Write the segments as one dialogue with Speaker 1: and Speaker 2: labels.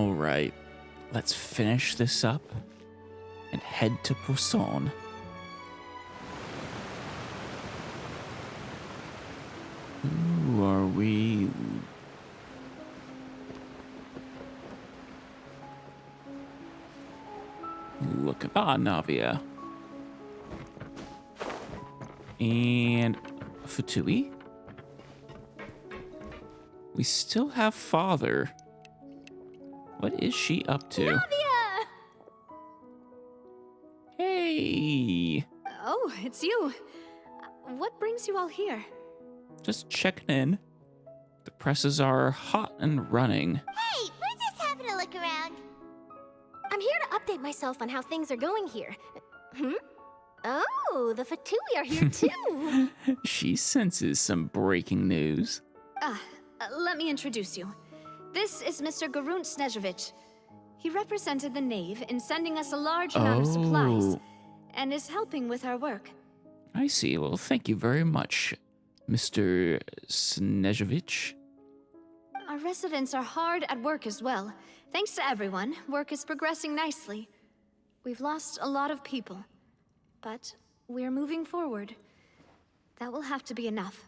Speaker 1: All right, let's finish this up and head to Poisson. Who are we? Look at Navia. And Fatui. We still have Father. What is she up to?
Speaker 2: Navia!
Speaker 1: Hey!
Speaker 2: Oh, it's you. What brings you all here?
Speaker 1: Just checking in. The presses are hot and running.
Speaker 3: Hey, we're just having a look around. I'm here to update myself on how things are going here. Oh, the Fatui are here too.
Speaker 1: She senses some breaking news.
Speaker 2: Let me introduce you. This is Mr. Garunt Snežević. He represented the Knave in sending us a large amount of supplies, and is helping with our work.
Speaker 1: I see. Well, thank you very much, Mr. Snežević.
Speaker 2: Our residents are hard at work as well. Thanks to everyone, work is progressing nicely. We've lost a lot of people, but we're moving forward. That will have to be enough.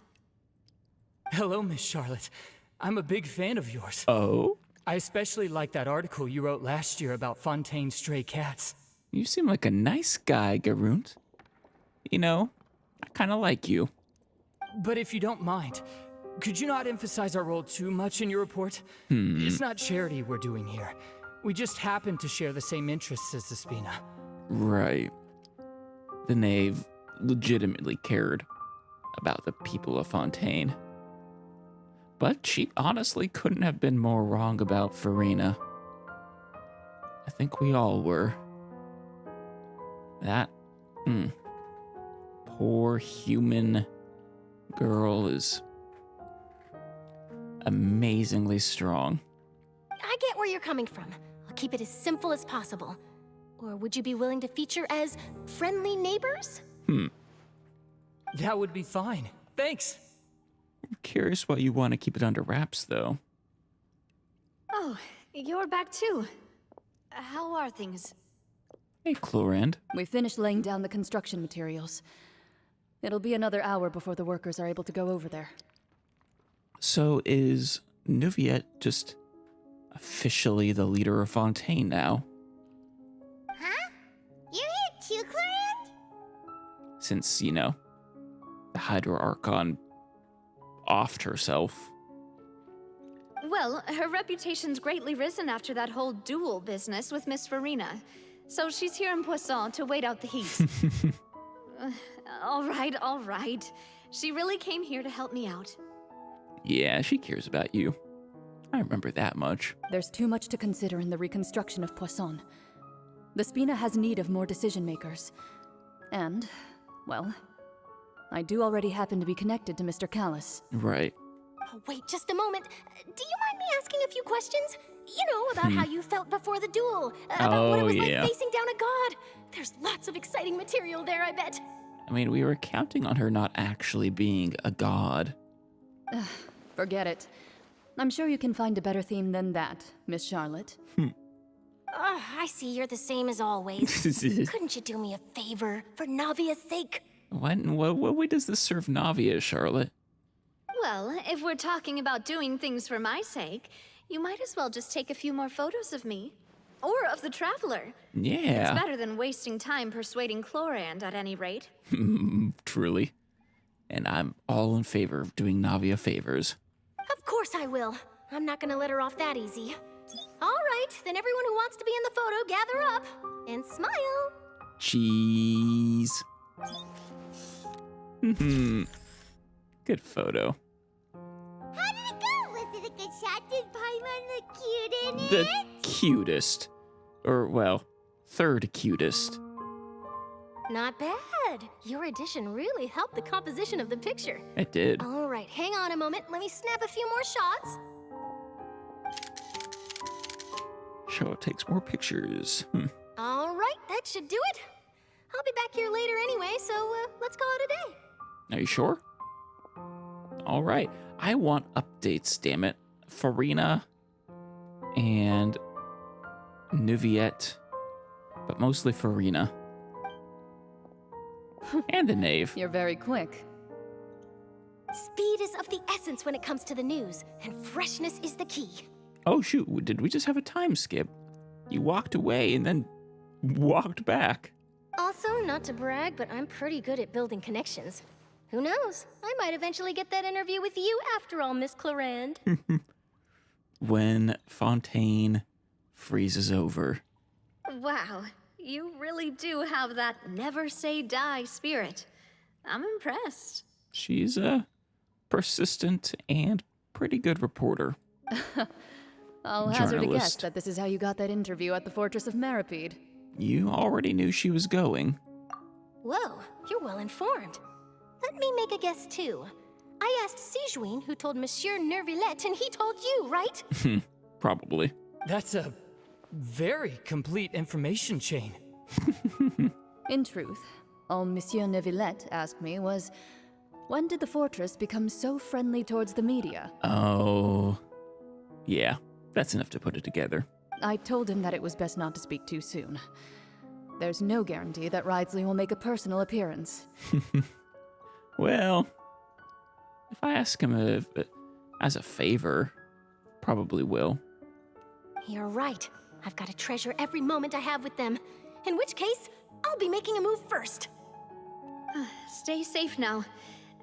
Speaker 4: Hello, Miss Charlotte. I'm a big fan of yours.
Speaker 1: Oh?
Speaker 4: I especially like that article you wrote last year about Fontaine's stray cats.
Speaker 1: You seem like a nice guy, Garunt. You know, I kind of like you.
Speaker 4: But if you don't mind, could you not emphasize our role too much in your report? It's not charity we're doing here. We just happen to share the same interests as the Spina.
Speaker 1: Right. The Knave legitimately cared about the people of Fontaine. But she honestly couldn't have been more wrong about Farina. I think we all were. That, poor human girl is amazingly strong.
Speaker 3: I get where you're coming from. I'll keep it as simple as possible. Or would you be willing to feature as friendly neighbors?
Speaker 4: That would be fine. Thanks.
Speaker 1: I'm curious why you want to keep it under wraps, though.
Speaker 2: Oh, you're back too. How are things?
Speaker 1: Hey, Clorand.
Speaker 5: We finished laying down the construction materials. It'll be another hour before the workers are able to go over there.
Speaker 1: So is Neuvillette just officially the leader of Fontaine now?
Speaker 3: Huh? You're here too, Clarant?
Speaker 1: Since, you know, the Hydra Archon offed herself.
Speaker 2: Well, her reputation's greatly risen after that whole duel business with Miss Farina. So she's here in Poisson to wait out the heat. All right. She really came here to help me out.
Speaker 1: Yeah, she cares about you. I remember that much.
Speaker 5: There's too much to consider in the reconstruction of Poisson. The Spina has need of more decision makers. And, well, I do already happen to be connected to Mr. Callis.
Speaker 1: Right.
Speaker 3: Oh, wait just a moment. Do you mind me asking a few questions? You know, about how you felt before the duel. About what it was like facing down a god. There's lots of exciting material there, I bet.
Speaker 1: I mean, we were counting on her not actually being a god.
Speaker 5: Forget it. I'm sure you can find a better theme than that, Miss Charlotte.
Speaker 3: I see you're the same as always. Couldn't you do me a favor, for Navia's sake?
Speaker 1: What way does this serve Navia, Charlotte?
Speaker 2: Well, if we're talking about doing things for my sake, you might as well just take a few more photos of me. Or of the Traveler.
Speaker 1: Yeah.
Speaker 2: It's better than wasting time persuading Clorand at any rate.
Speaker 1: Truly. And I'm all in favor of doing Navia favors.
Speaker 3: Of course I will. I'm not gonna let her off that easy. All right, then everyone who wants to be in the photo, gather up. And smile.
Speaker 1: Cheese. Good photo.
Speaker 3: How did it go? Was it a good shot? Did Paimon look cute in it?
Speaker 1: The cutest. Or, well, third cutest.
Speaker 3: Not bad. Your addition really helped the composition of the picture.
Speaker 1: It did.
Speaker 3: All right, hang on a moment. Let me snap a few more shots.
Speaker 1: Show takes more pictures.
Speaker 3: All right, that should do it. I'll be back here later anyway, so let's call it a day.
Speaker 1: Are you sure? All right. I want updates, damn it. Farina and Neuvillette, but mostly Farina. And the knave.
Speaker 5: You're very quick.
Speaker 3: Speed is of the essence when it comes to the news, and freshness is the key.
Speaker 1: Oh shoot, did we just have a time skip? You walked away and then walked back.
Speaker 3: Also, not to brag, but I'm pretty good at building connections. Who knows? I might eventually get that interview with you after all, Miss Clarand.
Speaker 1: When Fontaine freezes over.
Speaker 2: Wow, you really do have that never say die spirit. I'm impressed.
Speaker 1: She's a persistent and pretty good reporter.
Speaker 5: I'll hazard a guess
Speaker 1: Journalist.
Speaker 5: that this is how you got that interview at the Fortress of Meropide.
Speaker 1: You already knew she was going.
Speaker 3: Whoa, you're well informed. Let me make a guess too. I asked Sijuin, who told Monsieur Neuvillette, and he told you, right?
Speaker 1: Probably.
Speaker 4: That's a very complete information chain.
Speaker 5: In truth, all Monsieur Neuvillette asked me was, when did the fortress become so friendly towards the media?
Speaker 1: Oh. Yeah, that's enough to put it together.
Speaker 5: I told him that it was best not to speak too soon. There's no guarantee that Ridesley will make a personal appearance.
Speaker 1: Well, if I ask him as a favor, probably will.
Speaker 3: You're right. I've got to treasure every moment I have with them. In which case, I'll be making a move first.
Speaker 2: Stay safe now.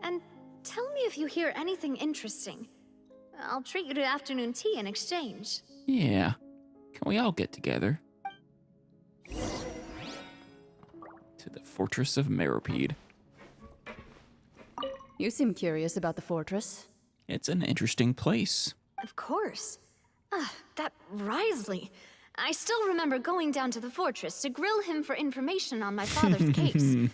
Speaker 2: And tell me if you hear anything interesting. I'll treat you to afternoon tea in exchange.
Speaker 1: Yeah. Can we all get together? To the Fortress of Meropide.
Speaker 5: You seem curious about the fortress.
Speaker 1: It's an interesting place.
Speaker 2: Of course. That Risley. I still remember going down to the fortress to grill him for information on my father's case.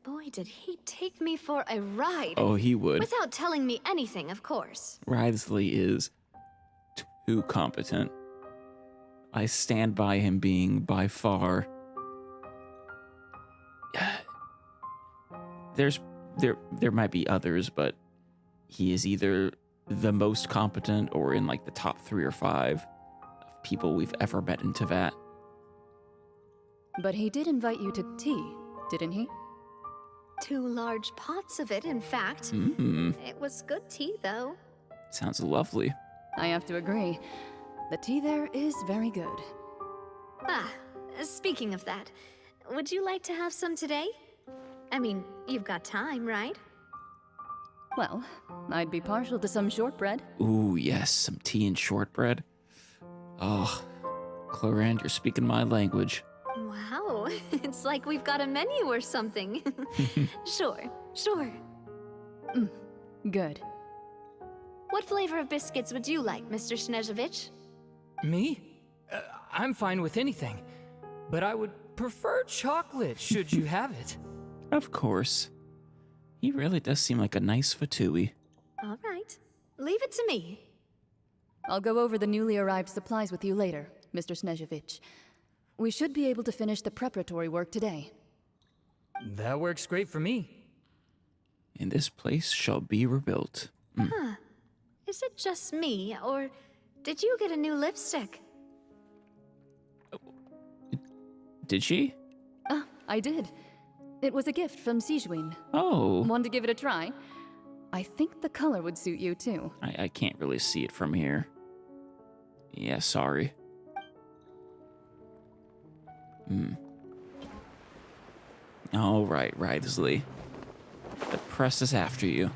Speaker 2: Boy, did he take me for a ride.
Speaker 1: Oh, he would.
Speaker 2: Without telling me anything, of course.
Speaker 1: Risley is too competent. I stand by him being by far... There might be others, but he is either the most competent or in like the top 3 or 5 of people we've ever met in Teyvat.
Speaker 5: But he did invite you to tea, didn't he?
Speaker 2: 2 large pots of it, in fact. It was good tea, though.
Speaker 1: Sounds lovely.
Speaker 5: I have to agree. The tea there is very good.
Speaker 2: Speaking of that, would you like to have some today? I mean, you've got time, right?
Speaker 5: Well, I'd be partial to some shortbread.
Speaker 1: Ooh, yes, some tea and shortbread. Oh, Clarand, you're speaking my language.
Speaker 2: Wow, it's like we've got a menu or something. Sure.
Speaker 5: Good.
Speaker 2: What flavor of biscuits would you like, Mr. Snezhevich?
Speaker 4: Me? I'm fine with anything. But I would prefer chocolate, should you have it.
Speaker 1: Of course. He really does seem like a nice fatui.
Speaker 2: All right, leave it to me.
Speaker 5: I'll go over the newly arrived supplies with you later, Mr. Snezhevich. We should be able to finish the preparatory work today.
Speaker 4: That works great for me.
Speaker 1: And this place shall be rebuilt.
Speaker 2: Is it just me, or did you get a new lipstick?
Speaker 1: Did she?
Speaker 5: I did. It was a gift from Sijuin.
Speaker 1: Oh.
Speaker 5: Want to give it a try? I think the color would suit you, too.
Speaker 1: I can't really see it from here. Yeah, sorry. All right, Ridesley. The press is after you.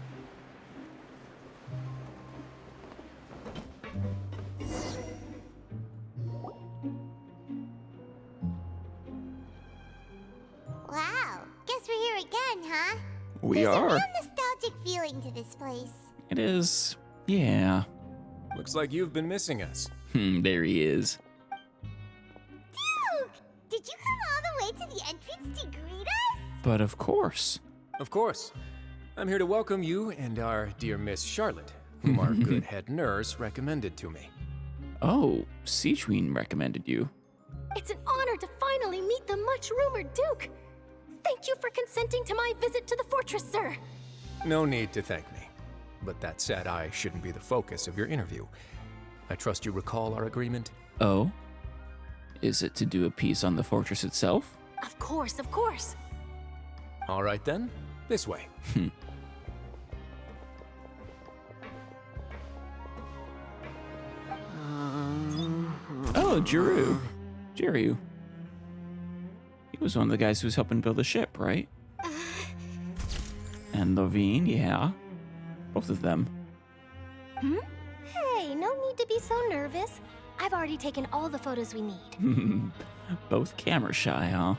Speaker 6: Wow, guess we're here again, huh?
Speaker 1: We
Speaker 6: There's
Speaker 1: are.
Speaker 6: a real nostalgic feeling to this place.
Speaker 1: It is. Yeah.
Speaker 7: Looks like you've been missing us.
Speaker 1: There he is.
Speaker 6: Duke! Did you come all the way to the entrance to greet us?
Speaker 1: But of course.
Speaker 7: Of course. I'm here to welcome you and our dear Miss Charlotte, whom our good head nurse recommended to me.
Speaker 1: Oh, Sijuin recommended you.
Speaker 3: It's an honor to finally meet the much-rumored Duke. Thank you for consenting to my visit to the fortress, sir.
Speaker 7: No need to thank me. But that said, I shouldn't be the focus of your interview. I trust you recall our agreement?
Speaker 1: Oh? Is it to do a piece on the fortress itself?
Speaker 3: Of course, of course.
Speaker 7: All right then, this way.
Speaker 1: Oh, Jiryu. He was one of the guys who was helping build the ship, right? And Levine, yeah. Both of them.
Speaker 3: Hey, no need to be so nervous. I've already taken all the photos we need.
Speaker 1: Both camera shy, huh?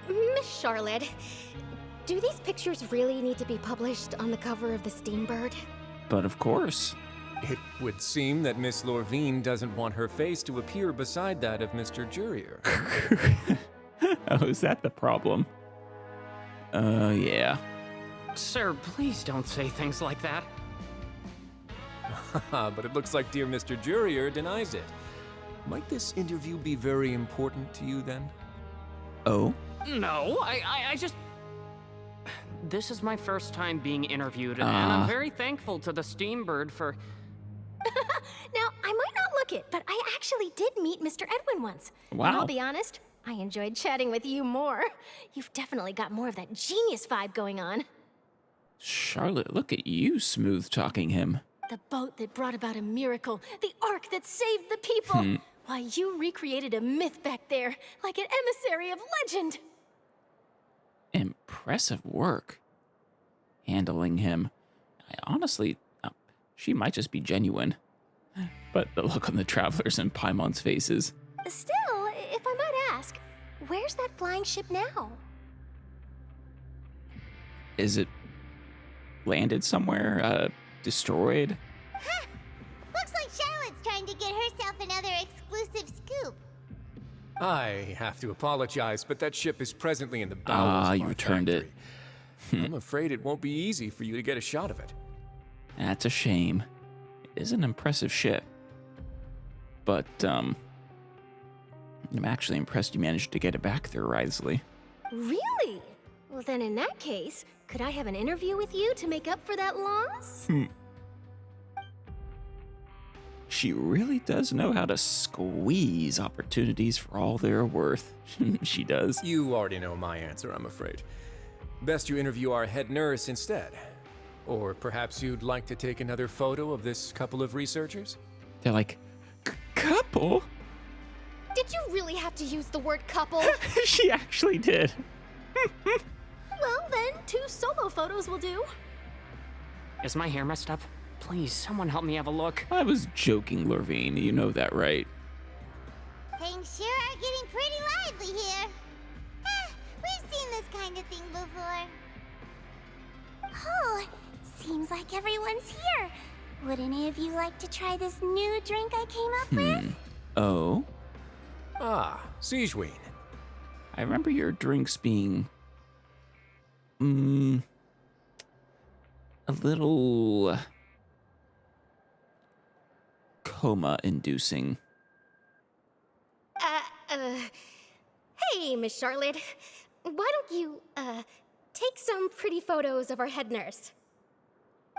Speaker 3: Miss Charlotte, do these pictures really need to be published on the cover of the Steambird?
Speaker 1: But of course.
Speaker 7: It would seem that Miss Lorvine doesn't want her face to appear beside that of Mr. Jurier.
Speaker 1: Oh, is that the problem? Yeah.
Speaker 8: Sir, please don't say things like that.
Speaker 7: But it looks like dear Mr. Jurier denies it. Might this interview be very important to you then?
Speaker 1: Oh?
Speaker 8: No, I just... This is my first time being interviewed, and I'm very thankful to the Steambird for...
Speaker 3: Now, I might not look it, but I actually did meet Mr. Edwin once.
Speaker 1: Wow.
Speaker 3: And I'll be honest, I enjoyed chatting with you more. You've definitely got more of that genius vibe going on.
Speaker 1: Charlotte, look at you smooth-talking him.
Speaker 3: The boat that brought about a miracle, the ark that saved the people. Why, you recreated a myth back there, like an emissary of legend.
Speaker 1: Impressive work. Handling him. Honestly, she might just be genuine. But the look on the travelers and Paimon's faces.
Speaker 3: Still, if I might ask, where's that flying ship now?
Speaker 1: Is it landed somewhere? Destroyed?
Speaker 6: Huh. Looks like Charlotte's trying to get herself another exclusive scoop.
Speaker 7: I have to apologize, but that ship is presently in the bowels of
Speaker 1: you
Speaker 7: our
Speaker 1: returned
Speaker 7: factory. I'm afraid it won't be easy for you to get a shot of it.
Speaker 1: That's a shame. It is an impressive ship. But, I'm actually impressed you managed to get it back there, Wriothesley.
Speaker 3: Really? Well, then in that case, could I have an interview with you to make up for that loss?
Speaker 1: She really does know how to squeeze opportunities for all they're worth. She does.
Speaker 7: You already know my answer, I'm afraid. Best you interview our head nurse instead. Or perhaps you'd like to take another photo of this couple of researchers?
Speaker 1: They're like, couple?
Speaker 3: Did you really have to use the word couple?
Speaker 1: She actually did.
Speaker 3: Well, then, 2 solo photos will do.
Speaker 8: Is my hair messed up? Please, someone help me have a look.
Speaker 1: I was joking, Lorvine. You know that, right?
Speaker 6: Things sure are getting pretty lively here. We've seen this kind of thing before. Oh, seems like everyone's here. Would any of you like to try this new drink I came up with?
Speaker 1: Oh?
Speaker 7: Ah, Siegeween.
Speaker 1: I remember your drinks being... a little... coma-inducing.
Speaker 3: Hey, Miss Charlotte. Why don't you, take some pretty photos of our head nurse?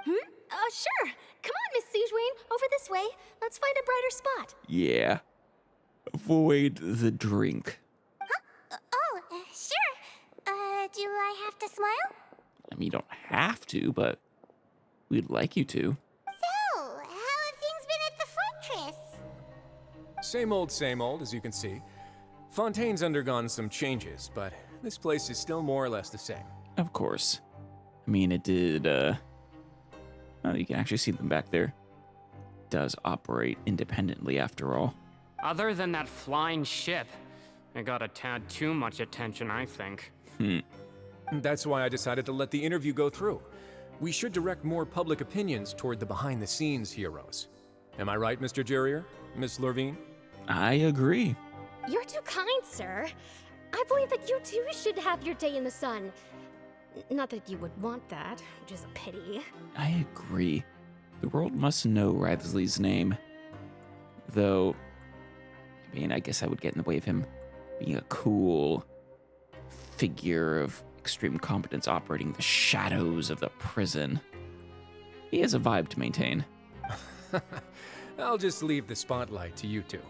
Speaker 3: Sure. Come on, Miss Siegeween. Over this way. Let's find a brighter spot.
Speaker 1: Yeah. Avoid the drink.
Speaker 6: Sure. Do I have to smile?
Speaker 1: I mean, you don't have to, but we'd like you to.
Speaker 6: So, how have things been at the fortress?
Speaker 7: Same old, as you can see. Fontaine's undergone some changes, but this place is still more or less the same.
Speaker 1: Of course. I mean, it did, oh, you can actually see them back there. Does operate independently after all.
Speaker 8: Other than that flying ship, it got a tad too much attention, I think.
Speaker 7: That's why I decided to let the interview go through. We should direct more public opinions toward the behind-the-scenes heroes. Am I right, Mr. Jurier? Miss Lorvine?
Speaker 1: I agree.
Speaker 3: You're too kind, sir. I believe that you too should have your day in the sun. Not that you would want that, which is a pity.
Speaker 1: I agree. The world must know Wriothesley's name. Though, I mean, I guess I would get in the way of him being a cool figure of extreme competence operating the shadows of the prison. He has a vibe to maintain.
Speaker 7: I'll just leave the spotlight to you two.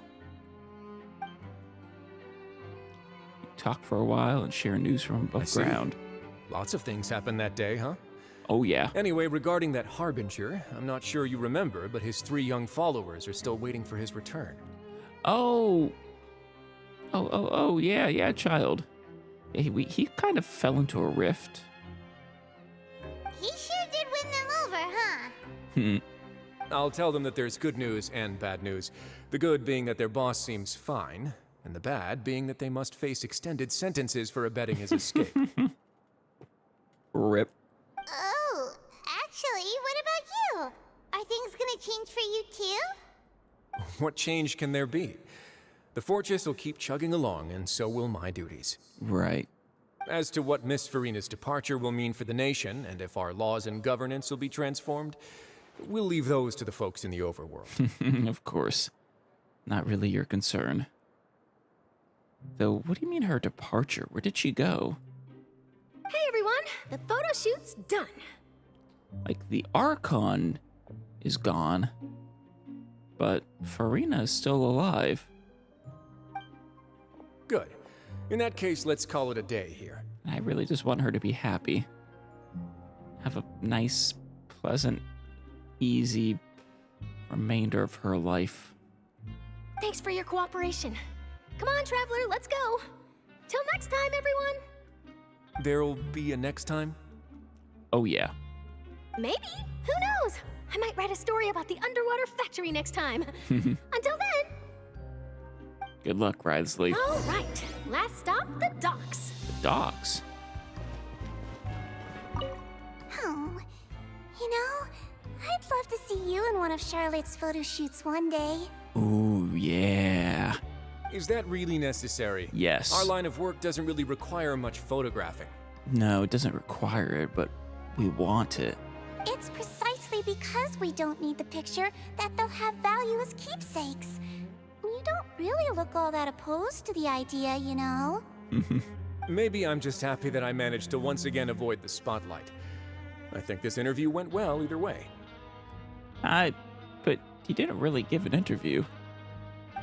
Speaker 1: talk for a while and share news from above ground.
Speaker 7: Lots of things happened that day, huh?
Speaker 1: Oh, yeah.
Speaker 7: Anyway, regarding that Harbinger, I'm not sure you remember, but his 3 young followers are still waiting for his return.
Speaker 1: Oh, yeah, child. He kind of fell into a rift.
Speaker 6: He sure did win them over, huh?
Speaker 7: I'll tell them that there's good news and bad news. The good being that their boss seems fine, and the bad being that they must face extended sentences for abetting his escape.
Speaker 1: Rip.
Speaker 6: Oh, actually, what about you? Are things gonna change for you too?
Speaker 7: What change can there be? The fortress will keep chugging along, and so will my duties.
Speaker 1: Right.
Speaker 7: As to what Miss Farina's departure will mean for the nation, and if our laws and governance will be transformed, we'll leave those to the folks in the overworld.
Speaker 1: Of course. Not really your concern. Though, what do you mean her departure? Where did she go?
Speaker 3: Hey everyone, the photo shoot's done.
Speaker 1: Like, the Archon is gone, but Farina is still alive.
Speaker 7: Good. In that case, let's call it a day here.
Speaker 1: I really just want her to be happy. Have a nice, pleasant, easy remainder of her life.
Speaker 3: Thanks for your cooperation. Come on, Traveler, let's go. Till next time, everyone.
Speaker 7: There'll be a next time?
Speaker 1: Oh, yeah.
Speaker 3: Maybe. Who knows? I might write a story about the underwater factory next time. Until then.
Speaker 1: Good luck, Wriothesley.
Speaker 3: All right. Last stop, the docks.
Speaker 1: The docks?
Speaker 6: Oh, you know, I'd love to see you in one of Charlotte's photo shoots one day.
Speaker 1: Ooh, yeah.
Speaker 7: Is that really necessary?
Speaker 1: Yes.
Speaker 7: Our line of work doesn't really require much photographing.
Speaker 1: No, it doesn't require it, but we want it.
Speaker 6: It's precisely because we don't need the picture that they'll have value as keepsakes. You don't really look all that opposed to the idea, you know?
Speaker 7: Maybe I'm just happy that I managed to once again avoid the spotlight. I think this interview went well either way.
Speaker 1: But you didn't really give an interview.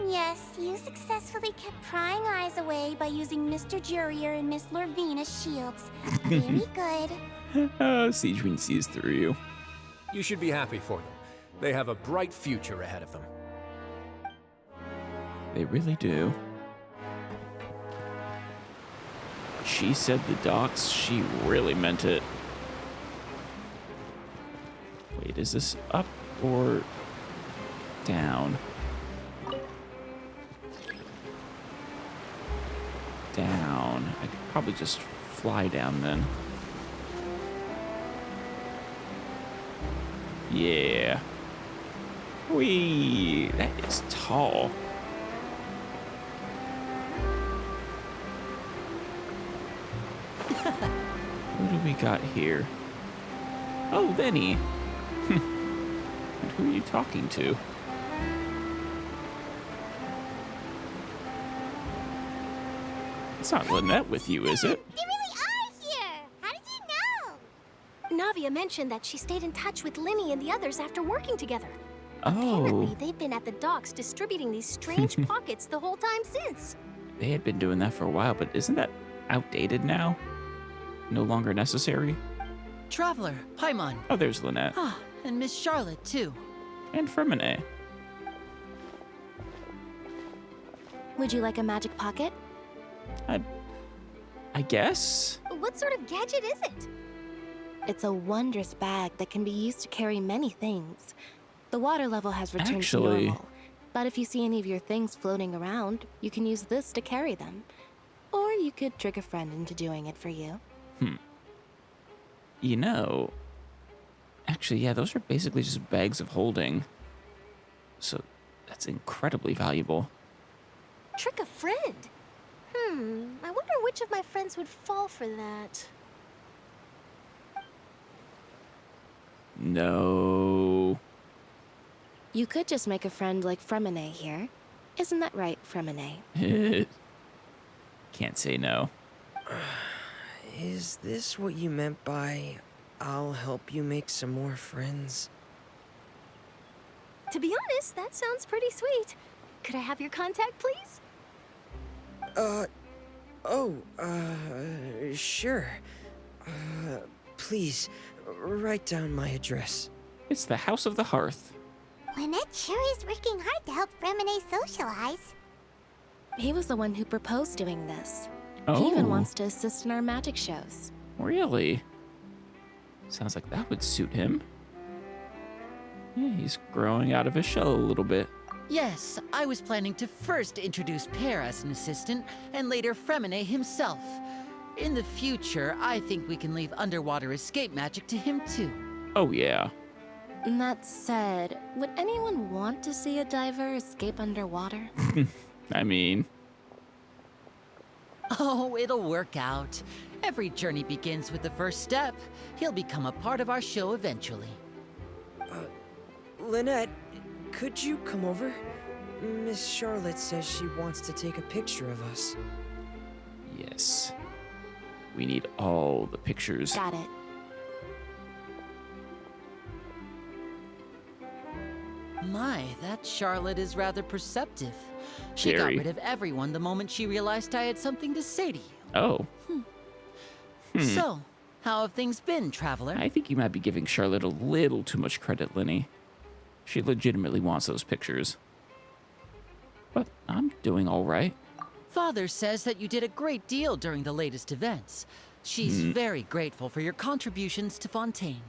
Speaker 6: Yes, you successfully kept prying eyes away by using Mr. Jurier and Miss Lorvine as shields. Very good.
Speaker 1: Siege sees through you.
Speaker 7: You should be happy for them. They have a bright future ahead of them.
Speaker 1: They really do. She said the docks, she really meant it. Wait, is this up or down? Down. I could probably just fly down then. Yeah. Whee! That is tall. What do we got here? Oh, Lenny. Who are you talking to? It's not Lynette with you, is it?
Speaker 6: They really are here! How did you know?
Speaker 3: Navia mentioned that she stayed in touch with Linny and the others after working together.
Speaker 1: Oh.
Speaker 3: Apparently, they've been at the docks distributing these strange pockets the whole time since.
Speaker 1: They had been doing that for a while, but isn't that outdated now? No longer necessary?
Speaker 9: Traveler, Paimon.
Speaker 1: Oh, there's Lynette.
Speaker 9: Ah, and Miss Charlotte, too.
Speaker 1: And Fremine.
Speaker 3: Would you like a magic pocket?
Speaker 1: I guess?
Speaker 3: What sort of gadget is it?
Speaker 10: It's a wondrous bag that can be used to carry many things. The water level has returned
Speaker 1: Actually,
Speaker 10: to normal, but if you see any of your things floating around, you can use this to carry them. Or you could trick a friend into doing it for you.
Speaker 1: You know, actually, yeah, those are basically just bags of holding. So that's incredibly valuable.
Speaker 3: Trick a friend? I wonder which of my friends would fall for that.
Speaker 1: No.
Speaker 10: You could just make a friend like Fremine here. Isn't that right, Fremine?
Speaker 1: Can't say no.
Speaker 11: Is this what you meant by, I'll help you make some more friends?
Speaker 3: To be honest, that sounds pretty sweet. Could I have your contact, please?
Speaker 11: Oh, sure. Please, write down my address.
Speaker 1: It's the House of the Hearth.
Speaker 6: Lynette sure is working hard to help Fremine socialize.
Speaker 10: He was the one who proposed doing this.
Speaker 1: Oh.
Speaker 10: He even wants to assist in our magic shows.
Speaker 1: Really? Sounds like that would suit him. Yeah, he's growing out of his shell a little bit.
Speaker 9: Yes, I was planning to first introduce Pear as an assistant, and later Fremine himself. In the future, I think we can leave underwater escape magic to him too.
Speaker 1: Oh, yeah.
Speaker 10: That said, would anyone want to see a diver escape underwater?
Speaker 1: I mean...
Speaker 9: Oh, it'll work out. Every journey begins with the first step. He'll become a part of our show eventually.
Speaker 11: Lynette, could you come over? Miss Charlotte says she wants to take a picture of us.
Speaker 1: Yes. We need all the pictures.
Speaker 10: Got it.
Speaker 9: My, that Charlotte is rather perceptive. She
Speaker 1: Very.
Speaker 9: got rid of everyone the moment she realized I had something to say to you.
Speaker 1: Oh.
Speaker 9: So, how have things been, Traveler?
Speaker 1: I think you might be giving Charlotte a little too much credit, Linny. She legitimately wants those pictures. But I'm doing all right.
Speaker 9: Father says that you did a great deal during the latest events. She's very grateful for your contributions to Fontaine.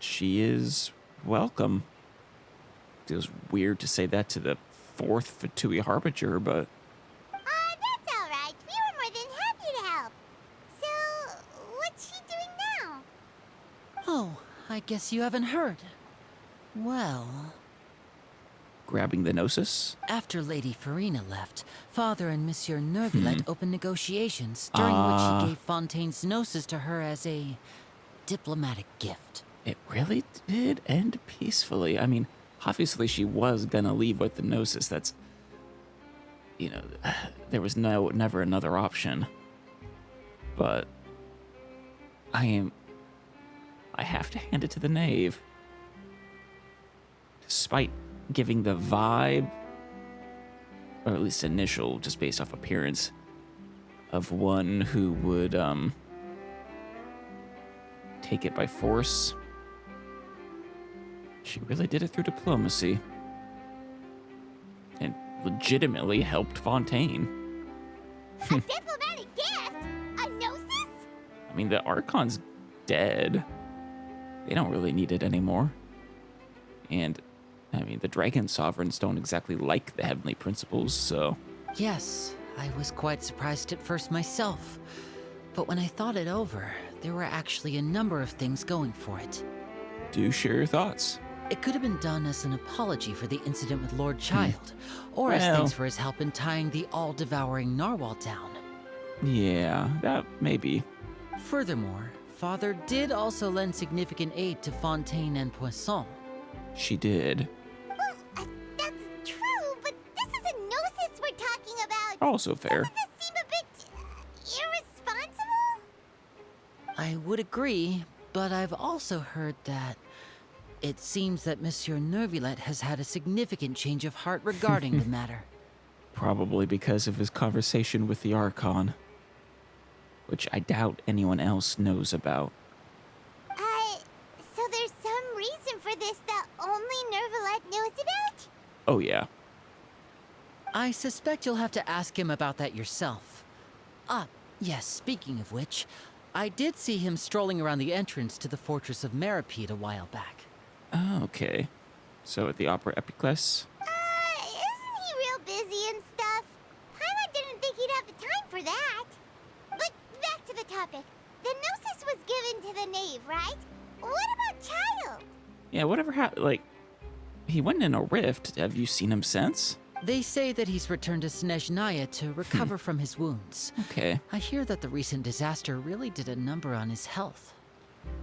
Speaker 1: She is welcome. Feels weird to say that to the 4th Fatui Harbinger, but...
Speaker 6: That's all right. We were more than happy to help. So, what's she doing now?
Speaker 9: Oh, I guess you haven't heard. Well...
Speaker 1: Grabbing the Gnosis?
Speaker 9: After Lady Farina left, Father and Monsieur Neuvillette opened negotiations, during which he gave Fontaine's Gnosis to her as a diplomatic gift.
Speaker 1: It really did end peacefully. I mean, obviously she was gonna leave with the Gnosis. That's... You know, there was never another option. But... I have to hand it to the knave. Despite giving the vibe, or at least initial, just based off appearance, of one who would take it by force, she really did it through diplomacy and legitimately helped Fontaine.
Speaker 6: A diplomatic gift? A gnosis?
Speaker 1: I mean, the Archon's dead. They don't really need it anymore. And I mean, the Dragon Sovereigns don't exactly like the Heavenly Principles, so...
Speaker 9: Yes, I was quite surprised at first myself. But when I thought it over, there were actually a number of things going for it.
Speaker 1: Do share your thoughts.
Speaker 9: It could have been done as an apology for the incident with Lord Child, or as thanks for his help in tying the all-devouring narwhal down.
Speaker 1: Yeah, that maybe.
Speaker 9: Furthermore, Father did also lend significant aid to Fontaine and Poisson.
Speaker 1: She did.
Speaker 6: Well, that's true, but this is a gnosis we're talking about.
Speaker 1: Also fair.
Speaker 6: Doesn't this seem a bit irresponsible?
Speaker 9: I would agree, but I've also heard that it seems that Monsieur Neuvillette has had a significant change of heart regarding the matter.
Speaker 1: Probably because of his conversation with the Archon, which I doubt anyone else knows about.
Speaker 6: So there's some reason for this that only Neuvillette knows about?
Speaker 1: Oh yeah.
Speaker 9: I suspect you'll have to ask him about that yourself. Ah, yes, speaking of which, I did see him strolling around the entrance to the fortress of Meropide a while back.
Speaker 1: Oh, okay. So at the Opera Epiclese?
Speaker 6: Isn't he real busy and stuff? Paimon didn't think he'd have the time for that. But back to the topic. The gnosis was given to the knave, right? What about Child?
Speaker 1: Yeah, whatever happened, like, he went in a rift. Have you seen him since?
Speaker 9: They say that he's returned to Snezhnaya to recover from his wounds.
Speaker 1: Okay.
Speaker 9: I hear that the recent disaster really did a number on his health.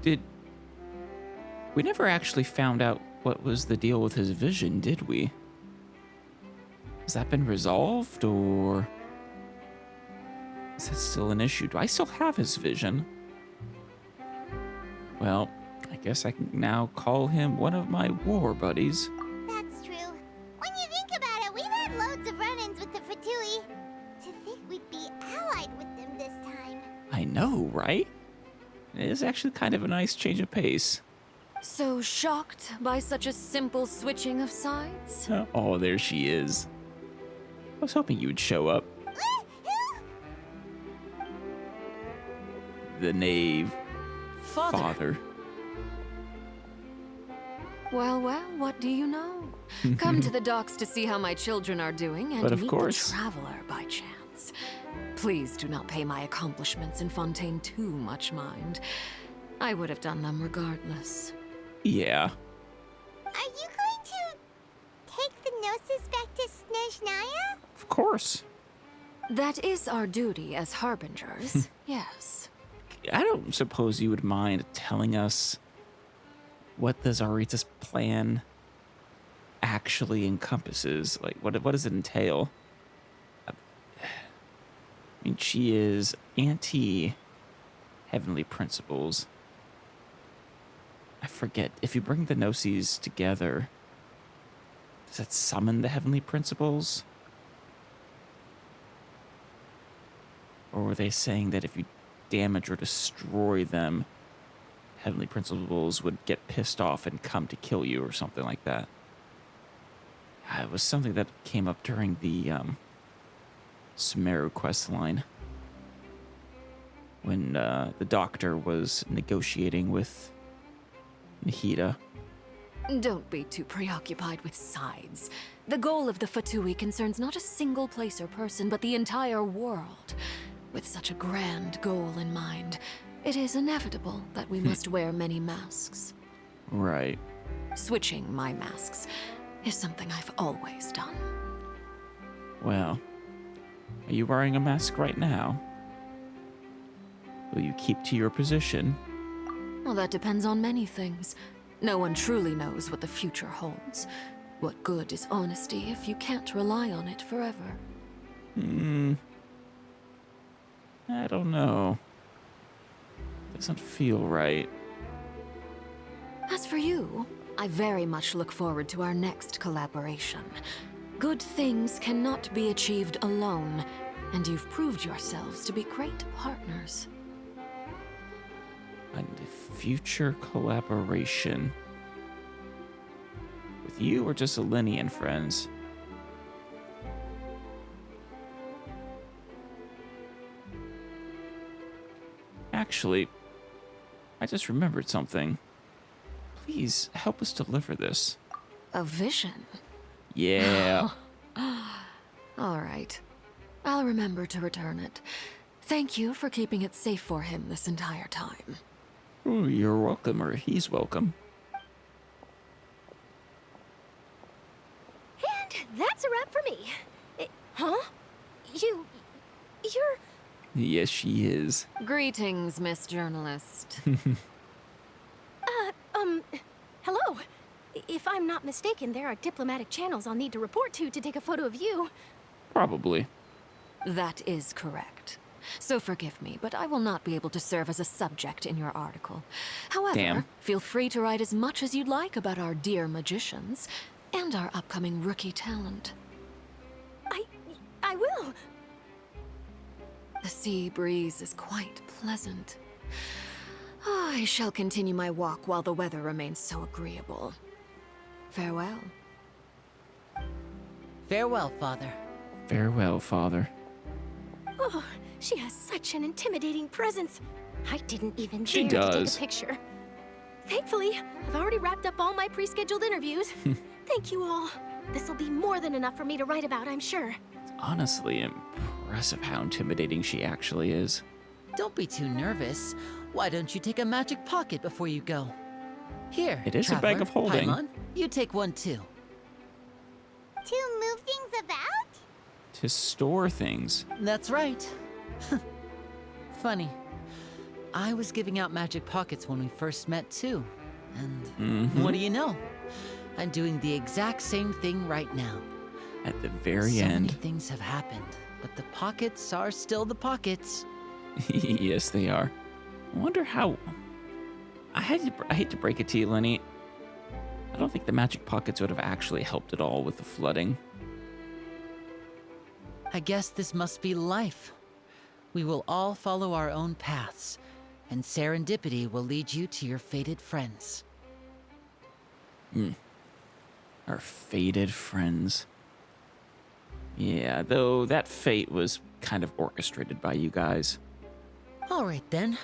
Speaker 1: We never actually found out what was the deal with his vision, did we? Has that been resolved, or is that still an issue? Do I still have his vision? Well, I guess I can now call him one of my war buddies.
Speaker 6: That's true. When you think about it, we've had loads of run-ins with the Fatui. To think we'd be allied with them
Speaker 1: I know, right? It is actually kind of a nice change of pace.
Speaker 5: So shocked by such a simple switching of sides?
Speaker 1: Oh, there she is. I was hoping you would show up. The knave. Father.
Speaker 5: Well, what do you know? Come to the docks to see how my children are doing and
Speaker 1: But of
Speaker 5: meet
Speaker 1: course.
Speaker 5: the traveler by chance. Please do not pay my accomplishments in Fontaine too much mind. I would have done them regardless.
Speaker 1: Yeah.
Speaker 6: Are you going to take the Gnosis back to Snezhnaya?
Speaker 1: Of course.
Speaker 5: That is our duty as harbingers, yes.
Speaker 1: I don't suppose you would mind telling us what the Tsarita's plan actually encompasses. Like, what does it entail? I mean, she is anti-heavenly principles. I forget, if you bring the Gnosis together, does that summon the heavenly principles? Or were they saying that if you damage or destroy them, heavenly principles would get pissed off and come to kill you or something like that? It was something that came up during the Sumeru quest line when the doctor was negotiating with Nihida.
Speaker 5: Don't be too preoccupied with sides. The goal of the Fatui concerns not a single place or person, but the entire world. With such a grand goal in mind, it is inevitable that we must wear many masks.
Speaker 1: Right.
Speaker 5: Switching my masks is something I've always done.
Speaker 1: Well, are you wearing a mask right now? Will you keep to your position?
Speaker 5: Well, that depends on many things. No one truly knows what the future holds. What good is honesty if you can't rely on it forever?
Speaker 1: I don't know. Doesn't feel right.
Speaker 5: As for you, I very much look forward to our next collaboration. Good things cannot be achieved alone, and you've proved yourselves to be great partners.
Speaker 1: A future collaboration. With you or just Eleni and friends? Actually, I just remembered something. Please help us deliver this.
Speaker 5: A vision?
Speaker 1: Yeah.
Speaker 5: All right. I'll remember to return it. Thank you for keeping it safe for him this entire time.
Speaker 1: Oh, you're welcome, or he's welcome.
Speaker 3: And that's a wrap for me. Huh? You're...
Speaker 1: Yes, she is.
Speaker 5: Greetings, Miss Journalist.
Speaker 3: Hello. If I'm not mistaken, there are diplomatic channels I'll need to report to take a photo of you.
Speaker 1: Probably.
Speaker 5: That is correct. So forgive me, but I will not be able to serve as a subject in your article. However, feel free to write as much as you'd like about our dear magicians and our upcoming rookie talent.
Speaker 3: I will.
Speaker 5: The sea breeze is quite pleasant. I shall continue my walk while the weather remains so agreeable. Farewell.
Speaker 9: Farewell, Father.
Speaker 1: Farewell, Father.
Speaker 3: Oh, she has such an intimidating presence. I didn't even
Speaker 1: She
Speaker 3: dare to
Speaker 1: does.
Speaker 3: take a picture. Thankfully, I've already wrapped up all my pre-scheduled interviews. Thank you all. This'll be more than enough for me to write about, I'm sure.
Speaker 1: It's honestly impressive how intimidating she actually is.
Speaker 9: Don't be too nervous. Why don't you take a magic pocket before you go? Here,
Speaker 1: It is a bag
Speaker 9: traveler,
Speaker 1: of holding.
Speaker 9: Paimon, you take one too.
Speaker 6: To move things about?
Speaker 1: To store things.
Speaker 9: That's right. Funny. I was giving out magic pockets when we first met too. And what do you know? I'm doing the exact same thing right now.
Speaker 1: At the very
Speaker 9: So many
Speaker 1: end.
Speaker 9: things have happened, but the pockets are still the pockets.
Speaker 1: Yes, they are. I wonder how... I hate to break it to you, Lenny. I don't think the magic pockets would have actually helped at all with the flooding.
Speaker 9: I guess this must be life. we will all follow our own paths, and serendipity will lead you to your fated friends.
Speaker 1: Our fated friends. Yeah, though that fate was kind of orchestrated by you guys.
Speaker 9: Alright then.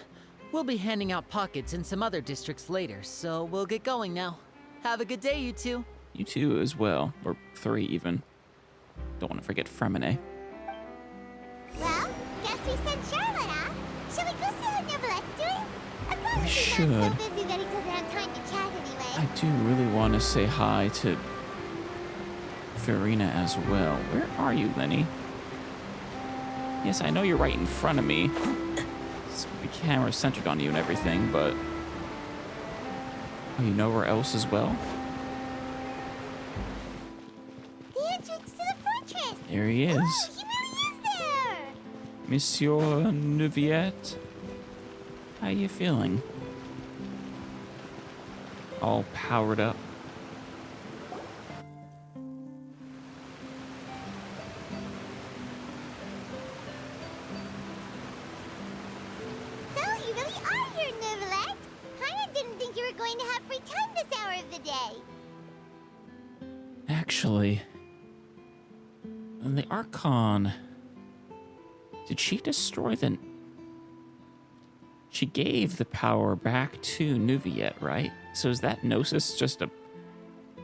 Speaker 9: We'll be handing out pockets in some other districts later, so we'll get going now. Have a good day, you two.
Speaker 1: You two as well, or 3 even. Don't want to forget Fremine.
Speaker 6: Well, guess we sent Charlotte off. Shall we go see how Neuvillette's doing? Of course,
Speaker 1: We
Speaker 6: he's
Speaker 1: should.
Speaker 6: not so busy that he doesn't have time to chat anyway.
Speaker 1: I do really want to say hi to Farina as well. Where are you, Lenny? Yes, I know you're right in front of me. The camera's centered on you and everything, but... Oh, you know where else as well?
Speaker 6: The entrance to the fortress!
Speaker 1: There he is.
Speaker 6: Oh, he really is there!
Speaker 1: Monsieur Neuvillette. How you feeling? All powered up?
Speaker 6: So, you really are here, Neuvillette! Paimon didn't think you were going to have free time this hour of the day.
Speaker 1: Actually, the Archon... Did she destroy the... She gave the power back to Neuvillette, right? So is that Gnosis just a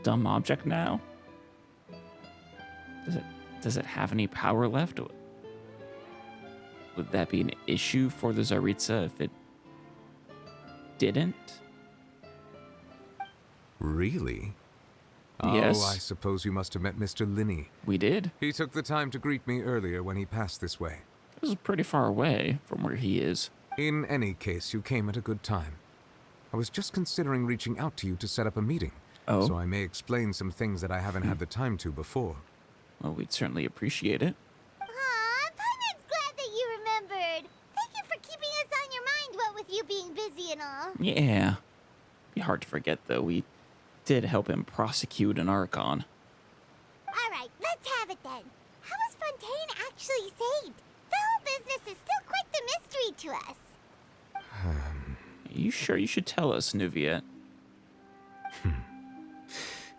Speaker 1: dumb object now? Does it have any power left? Would that be an issue for the Tsaritsa if it didn't?
Speaker 12: Really?
Speaker 1: Yes.
Speaker 12: Oh, I suppose you must have met Mr. Linney.
Speaker 1: We did.
Speaker 12: He took the time to greet me earlier when he passed this way.
Speaker 1: This is pretty far away from where he is.
Speaker 12: In any case, you came at a good time. I was just considering reaching out to you to set up a meeting.
Speaker 1: Oh.
Speaker 12: So I may explain some things that I haven't had the time to before.
Speaker 1: Well, we'd certainly appreciate it.
Speaker 6: Aw, Paimon's glad that you remembered. Thank you for keeping us on your mind, what with you being busy and all.
Speaker 1: Yeah. Be hard to forget, though. We did help him prosecute an Archon.
Speaker 6: Alright, let's have it then. How was Fontaine actually saved? The whole business is still quite the mystery to us.
Speaker 1: Are you sure you should tell us, Neuvillette?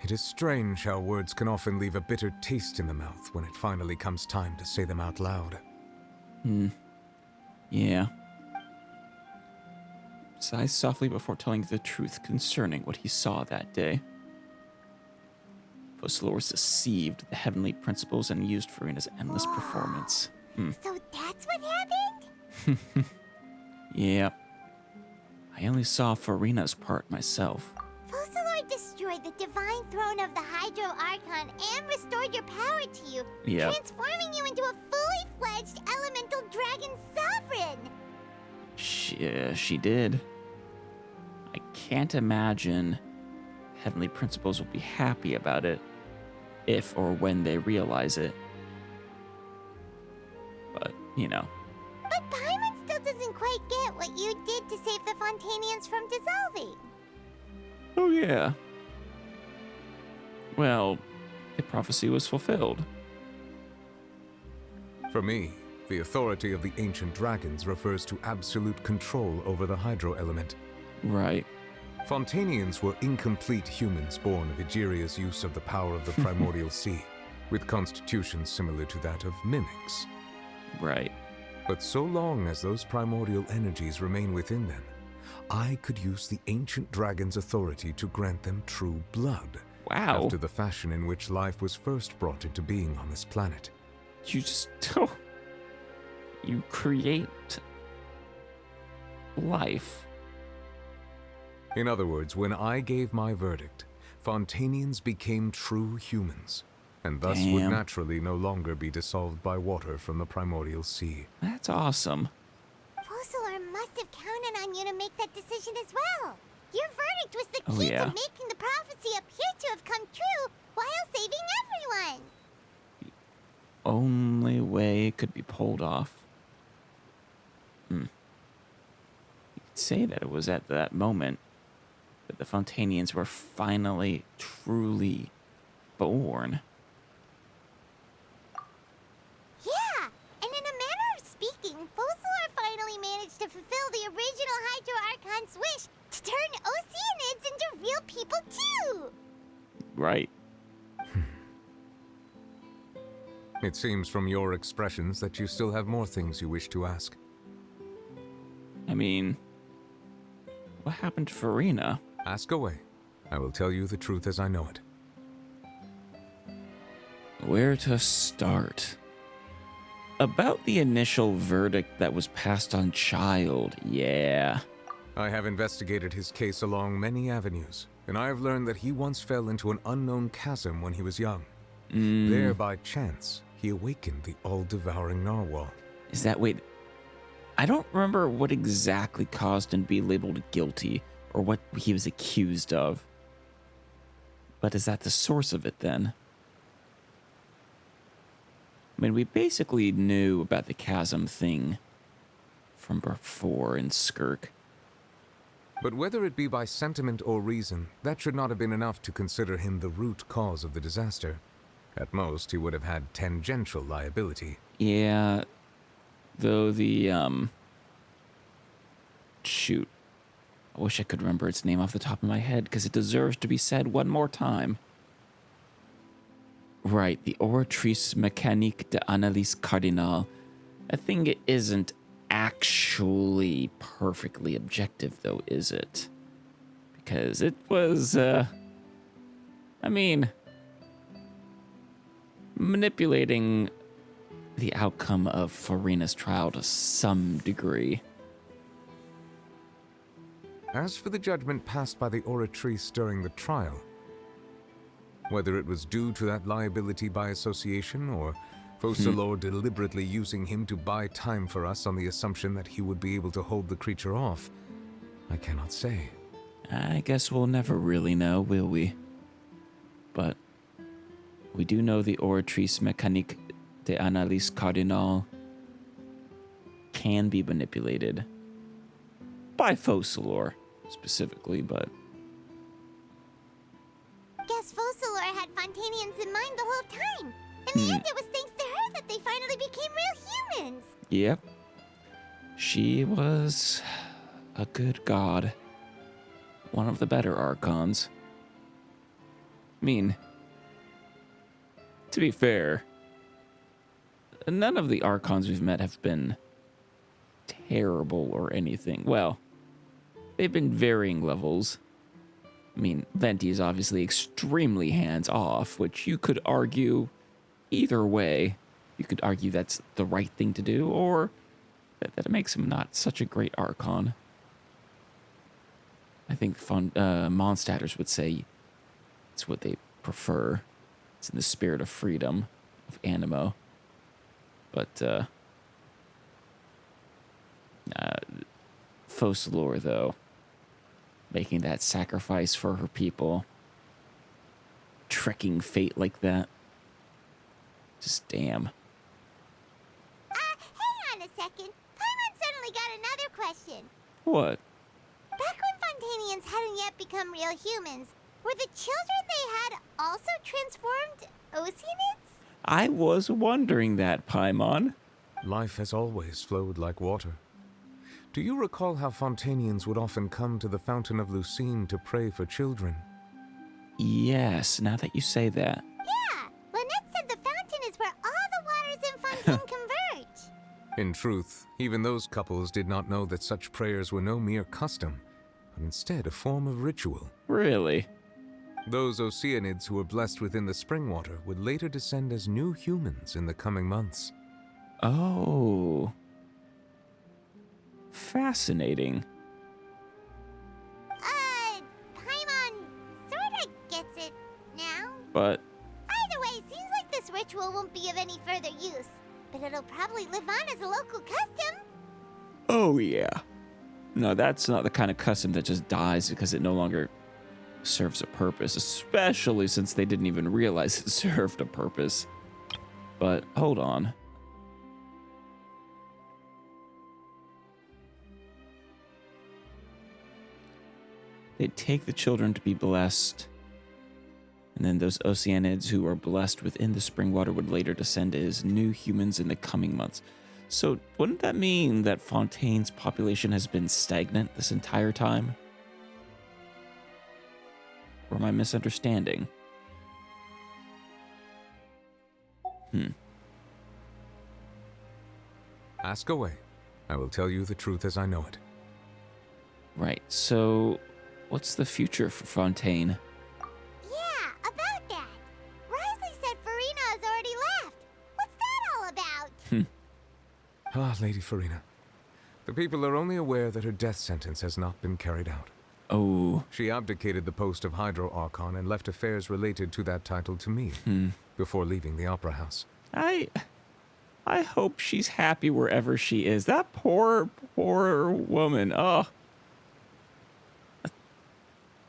Speaker 12: It is strange how words can often leave a bitter taste in the mouth when it finally comes time to say them out loud.
Speaker 1: Yeah. Sigh softly before telling the truth concerning what he saw that day. Poisson deceived the heavenly principles and used Farina's endless performance.
Speaker 6: So that's what happened?
Speaker 1: Yeah. I only saw Farina's part myself.
Speaker 6: Focalor destroyed the divine throne of the Hydro Archon and restored your power to you, transforming you into a fully fledged elemental dragon sovereign.
Speaker 1: She did. I can't imagine heavenly principles will be happy about it if or when they realize it. But, you know.
Speaker 6: But Paimon still doesn't quite get what you did to save the Fontanians from dissolving.
Speaker 1: Oh, yeah. Well, the prophecy was fulfilled.
Speaker 12: For me, the authority of the ancient dragons refers to absolute control over the hydro element.
Speaker 1: Right.
Speaker 12: Fontanians were incomplete humans born of Egeria's use of the power of the primordial sea, with constitutions similar to that of mimics.
Speaker 1: Right.
Speaker 12: But so long as those primordial energies remain within them, I could use the ancient dragon's authority to grant them true blood.
Speaker 1: Wow.
Speaker 12: After the fashion in which life was first brought into being on this planet.
Speaker 1: You just... you create... life.
Speaker 12: In other words, when I gave my verdict, Fontanians became true humans, and thus would naturally no longer be dissolved by water from the primordial sea.
Speaker 1: That's awesome.
Speaker 6: Focalor must have counted on you to make that decision as well. Your verdict was the key to making the prophecy appear to have come true while saving everyone.
Speaker 1: Only way it could be pulled off. You could say that it was at that moment that the Fontanians were finally, truly born.
Speaker 6: Yeah, and in a manner of speaking, Focalor
Speaker 1: right?
Speaker 12: It seems from your expressions that you still have more things you wish to ask.
Speaker 1: I mean, what happened to Farina?
Speaker 12: Ask away. I will tell you the truth as I know it.
Speaker 1: Where to start? About the initial verdict that was passed on Child, yeah.
Speaker 12: I have investigated his case along many avenues, and I have learned that he once fell into an unknown chasm when he was young. There, by chance, he awakened the all-devouring narwhal.
Speaker 1: Is that, wait, I don't remember what exactly caused him to be labeled guilty, or what he was accused of. But is that the source of it, then? I mean, we basically knew about the chasm thing from before in Skirk.
Speaker 12: But whether it be by sentiment or reason, that should not have been enough to consider him the root cause of the disaster. At most, he would have had tangential liability.
Speaker 1: Yeah, though the, shoot. I wish I could remember its name off the top of my head, because it deserves to be said one more time. Right, the Oratrice Mécanique d'Analyse Cardinale. I think it isn't actually perfectly objective, though, is it? Because it was, I mean, manipulating the outcome of Farina's trial to some degree.
Speaker 12: As for the judgment passed by the Oratrice during the trial, whether it was due to that liability by association or Focalor deliberately using him to buy time for us on the assumption that he would be able to hold the creature off, I cannot say.
Speaker 1: I guess we'll never really know, will we? But we do know the Oratrice Mécanique d'Analyse Cardinale can be manipulated by Focalor specifically, but
Speaker 6: Guess Focalor had Fontanians in mind the whole time. In the end, it was thanks to her that they finally became real humans.
Speaker 1: Yep. She was a good god. One of the better Archons. I mean, to be fair, none of the Archons we've met have been terrible or anything. Well, they've been varying levels. I mean, Venti is obviously extremely hands-off, which you could argue either way. You could argue that's the right thing to do, or that it makes him not such a great Archon. I think Mondstadters would say it's what they prefer. It's in the spirit of freedom, of Animo. But, Focalor, though, making that sacrifice for her people, trekking fate like that, just damn.
Speaker 6: Hang on a second. Paimon suddenly got another question.
Speaker 1: What?
Speaker 6: Back when Fontanians hadn't yet become real humans, were the children they had also transformed Oceanids?
Speaker 1: I was wondering that, Paimon.
Speaker 12: Life has always flowed like water. Do you recall how Fontanians would often come to the Fountain of Lucine to pray for children?
Speaker 1: Yes, now that you say that.
Speaker 6: Yeah, Lynette said the fountain is where all the waters in Fontaine converge.
Speaker 12: In truth, even those couples did not know that such prayers were no mere custom, but instead a form of ritual.
Speaker 1: Really?
Speaker 12: Those Oceanids who were blessed within the spring water would later descend as new humans in the coming months.
Speaker 1: Oh. Fascinating.
Speaker 6: Paimon sorta gets it now.
Speaker 1: But
Speaker 6: Either way, seems like this ritual won't be of any further use, but it'll probably live on as a local custom.
Speaker 1: oh yeah. No, that's not the kind of custom that just dies because it no longer serves a purpose, especially since they didn't even realize it served a purpose. But hold on. They'd take the children to be blessed, and then those Oceanids who are blessed within the spring water would later descend as new humans in the coming months. So wouldn't that mean that Fontaine's population has been stagnant this entire time? Or am I misunderstanding?
Speaker 12: Ask away. I will tell you the truth as I know it.
Speaker 1: Right, so what's the future for Fontaine?
Speaker 6: Yeah, about that. Risley said Farina has already left. What's that all about?
Speaker 12: Ah, Lady Farina. The people are only aware that her death sentence has not been carried out.
Speaker 1: Oh.
Speaker 12: She abdicated the post of Hydro Archon and left affairs related to that title to me before leaving the Opera House.
Speaker 1: I hope she's happy wherever she is. That poor woman. Oh.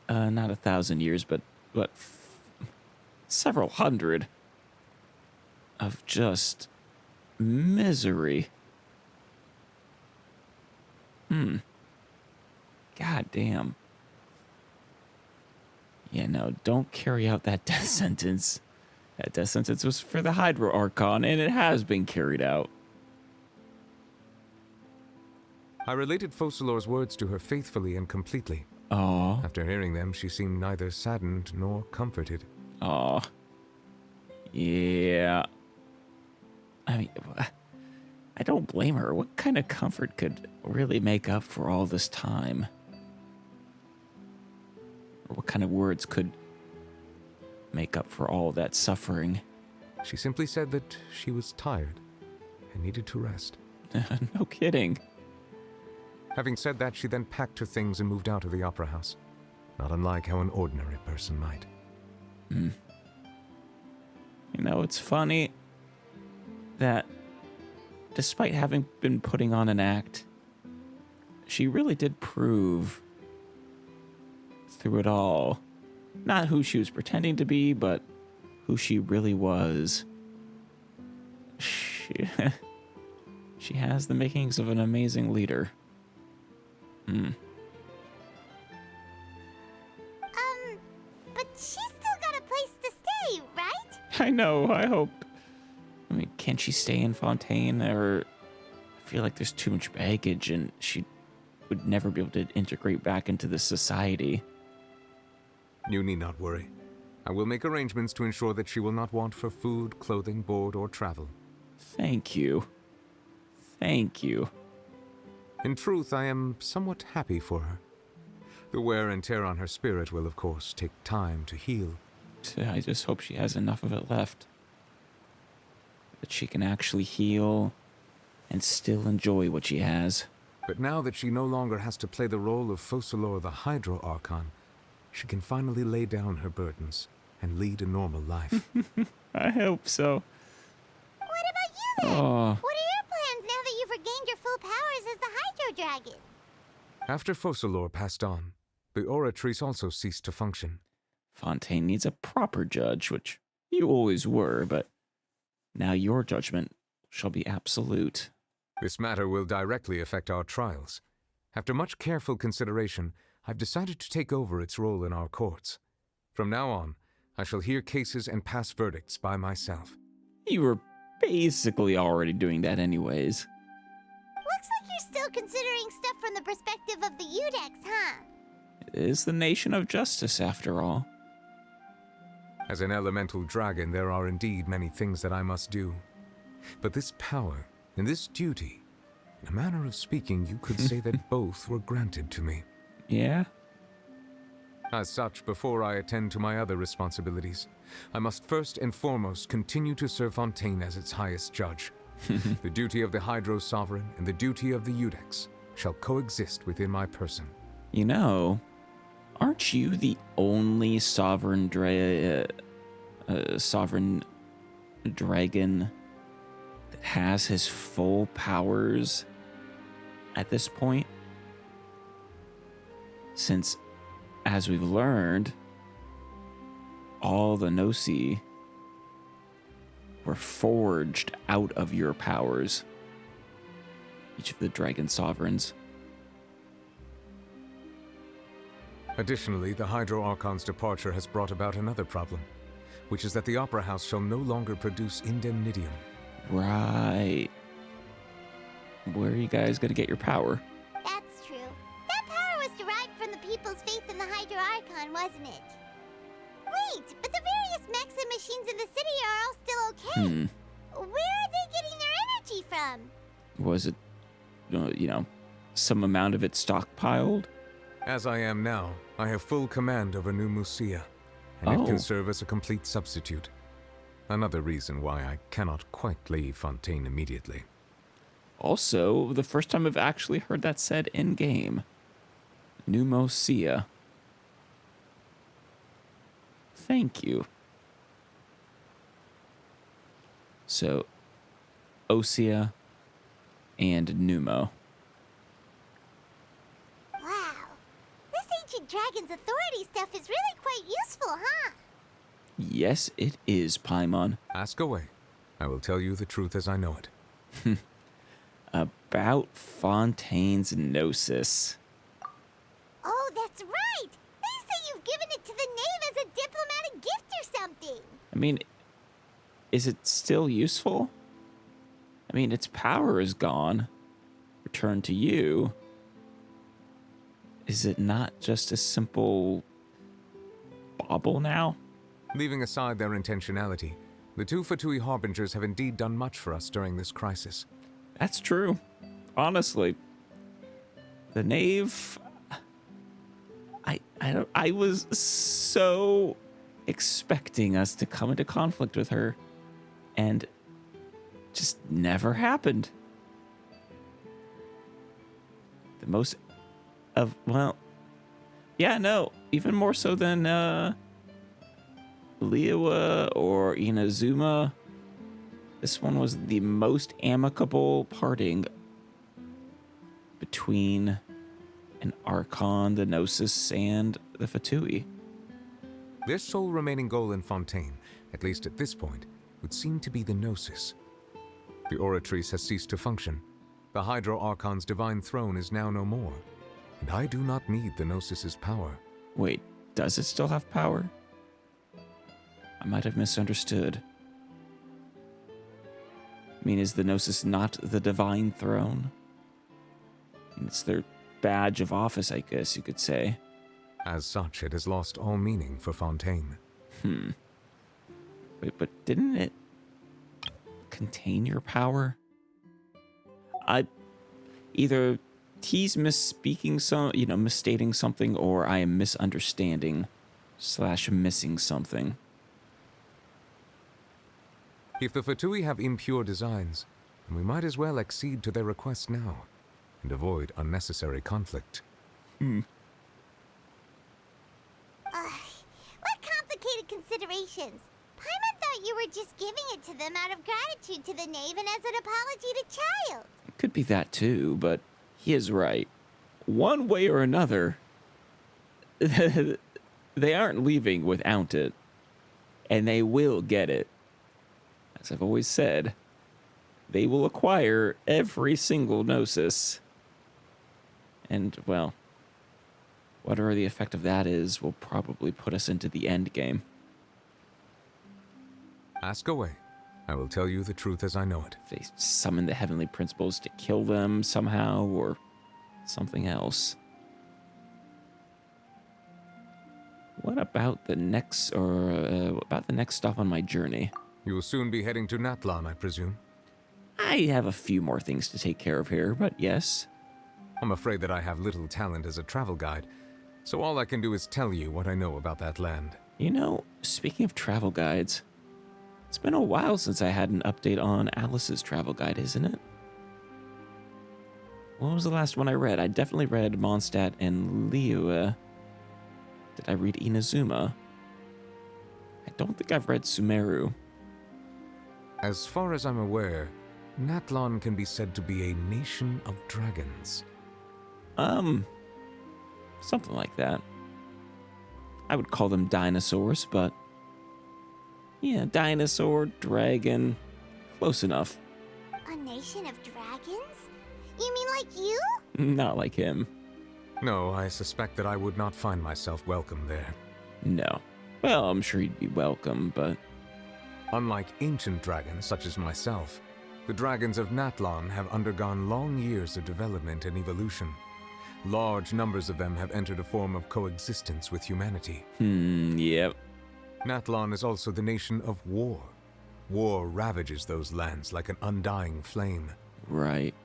Speaker 1: Not 1,000 years, but several hundred of just misery. God damn. Yeah, no, don't carry out that death sentence. That death sentence was for the Hydro Archon, and it has been carried out.
Speaker 12: I related Focalor's words to her faithfully and completely.
Speaker 1: Aww.
Speaker 12: After hearing them, she seemed neither saddened nor comforted.
Speaker 1: Aww. Yeah. I mean, I don't blame her. What kind of comfort could really make up for all this time? Or what kind of words could make up for all that suffering?
Speaker 12: She simply said that she was tired and needed to rest.
Speaker 1: No kidding.
Speaker 12: Having said that, she then packed her things and moved out of the Opera House, not unlike how an ordinary person might.
Speaker 1: You know, it's funny that despite having been putting on an act, she really did prove through it all, not who she was pretending to be, but who she really was. She has the makings of an amazing leader.
Speaker 6: But she's still got a place to stay, right?
Speaker 1: I know, I hope. I mean, can't she stay in Fontaine? Or I feel like there's too much baggage and she would never be able to integrate back into the society.
Speaker 12: You need not worry. I will make arrangements to ensure that she will not want for food, clothing, board, or travel.
Speaker 1: Thank you. Thank you.
Speaker 12: In truth, I am somewhat happy for her. The wear and tear on her spirit will, of course, take time to heal.
Speaker 1: I just hope she has enough of it left. That she can actually heal and still enjoy what she has.
Speaker 12: But now that she no longer has to play the role of Focalor the Hydro Archon, she can finally lay down her burdens and lead a normal life.
Speaker 1: I hope so.
Speaker 6: What about you then?
Speaker 1: Oh.
Speaker 6: What are your plans now that you've regained your full powers as the Hydro Dragon?
Speaker 12: After Focalor passed on, the Oratrice also ceased to function.
Speaker 1: Fontaine needs a proper judge, which you always were, but now your judgment shall be absolute.
Speaker 12: This matter will directly affect our trials. After much careful consideration, I've decided to take over its role in our courts. From now on, I shall hear cases and pass verdicts by myself.
Speaker 1: You were basically already doing that anyways.
Speaker 6: Looks like you're still considering stuff from the perspective of the Udex, huh?
Speaker 1: It is the nation of justice, after all.
Speaker 12: As an elemental dragon, there are indeed many things that I must do. But this power and this duty, in a manner of speaking, you could say that both were granted to me.
Speaker 1: Yeah?
Speaker 12: As such, before I attend to my other responsibilities, I must first and foremost continue to serve Fontaine as its highest judge. The duty of the Hydro Sovereign and the duty of the Udex shall coexist within my person.
Speaker 1: You know, aren't you the only sovereign dragon that has his full powers at this point? Since, as we've learned, all the Gnosi were forged out of your powers. Each of the dragon sovereigns.
Speaker 12: Additionally, the Hydro Archon's departure has brought about another problem, which is that the Opera House shall no longer produce indemnitium.
Speaker 1: Right. Where are you guys going to get your power?
Speaker 6: That's true. That power was derived from the people's faith in the Hydro Archon, wasn't it? Wait, but the various mechs and machines in the city are all still okay.
Speaker 1: Was it, some amount of it stockpiled?
Speaker 12: As I am now, I have full command over New Musia, and it can serve as a complete substitute. Another reason why I cannot quite leave Fontaine immediately.
Speaker 1: Also, the first time I've actually heard that said in-game. New Musia. Thank you. So, Osea and Numo.
Speaker 6: Wow. This ancient dragon's authority stuff is really quite useful, huh?
Speaker 1: Yes, it is, Paimon.
Speaker 12: Ask away. I will tell you the truth as I know it.
Speaker 1: About Fontaine's Gnosis.
Speaker 6: Oh, that's right! They say you've given it to the knave as a diplomatic gift or something!
Speaker 1: I mean, is it still useful? I mean, its power is gone. Returned to you. Is it not just a simple bauble now?
Speaker 12: Leaving aside their intentionality, the two Fatui Harbingers have indeed done much for us during this crisis.
Speaker 1: That's true. Honestly. The knave... I was so expecting us to come into conflict with her, and just never happened. The most of, well, yeah, no, even more so than Liwa or Inazuma. This one was the most amicable parting between an Archon, the Gnosis, and the Fatui.
Speaker 12: Their sole remaining goal in Fontaine, at least at this point, would seem to be the Gnosis. The Oratrice has ceased to function. The Hydro Archon's divine throne is now no more, and I do not need the Gnosis's power.
Speaker 1: Wait, does it still have power? I might have misunderstood. I mean, is the Gnosis not the divine throne? I mean, it's their badge of office, I guess you could say.
Speaker 12: As such, it has lost all meaning for Fontaine.
Speaker 1: Wait, but didn't it contain your power? Either he's misstating something, or I am misunderstanding / missing something.
Speaker 12: If the Fatui have impure designs, then we might as well accede to their request now, and avoid unnecessary conflict.
Speaker 6: What complicated considerations? Paimon thought you were just giving it to them out of gratitude to the knave and as an apology to Child.
Speaker 1: It could be that too, but he is right. One way or another, they aren't leaving without it, and they will get it. As I've always said, they will acquire every single Gnosis. And, well, whatever the effect of that is will probably put us into the end game.
Speaker 12: Ask away. I will tell you the truth as I know it.
Speaker 1: If they summon the heavenly principles to kill them somehow, or something else. What about the next, about the next stop on my journey?
Speaker 12: You will soon be heading to Natlan, I presume?
Speaker 1: I have a few more things to take care of here, but yes.
Speaker 12: I'm afraid that I have little talent as a travel guide, so all I can do is tell you what I know about that land.
Speaker 1: You know, speaking of travel guides, it's been a while since I had an update on Alice's travel guide, isn't it? What was the last one I read? I definitely read Mondstadt and Liwa. Did I read Inazuma? I don't think I've read Sumeru.
Speaker 12: As far as I'm aware, Natlan can be said to be a nation of dragons.
Speaker 1: Something like that. I would call them dinosaurs, but yeah, dinosaur, dragon, close enough.
Speaker 6: A nation of dragons? You mean like you?
Speaker 1: Not like him.
Speaker 12: No, I suspect that I would not find myself welcome there.
Speaker 1: No. Well, I'm sure he'd be welcome, but...
Speaker 12: Unlike ancient dragons such as myself, the dragons of Natlan have undergone long years of development and evolution. Large numbers of them have entered a form of coexistence with humanity.
Speaker 1: Yep.
Speaker 12: Natlan is also the nation of war. War ravages those lands like an undying flame.
Speaker 1: Right.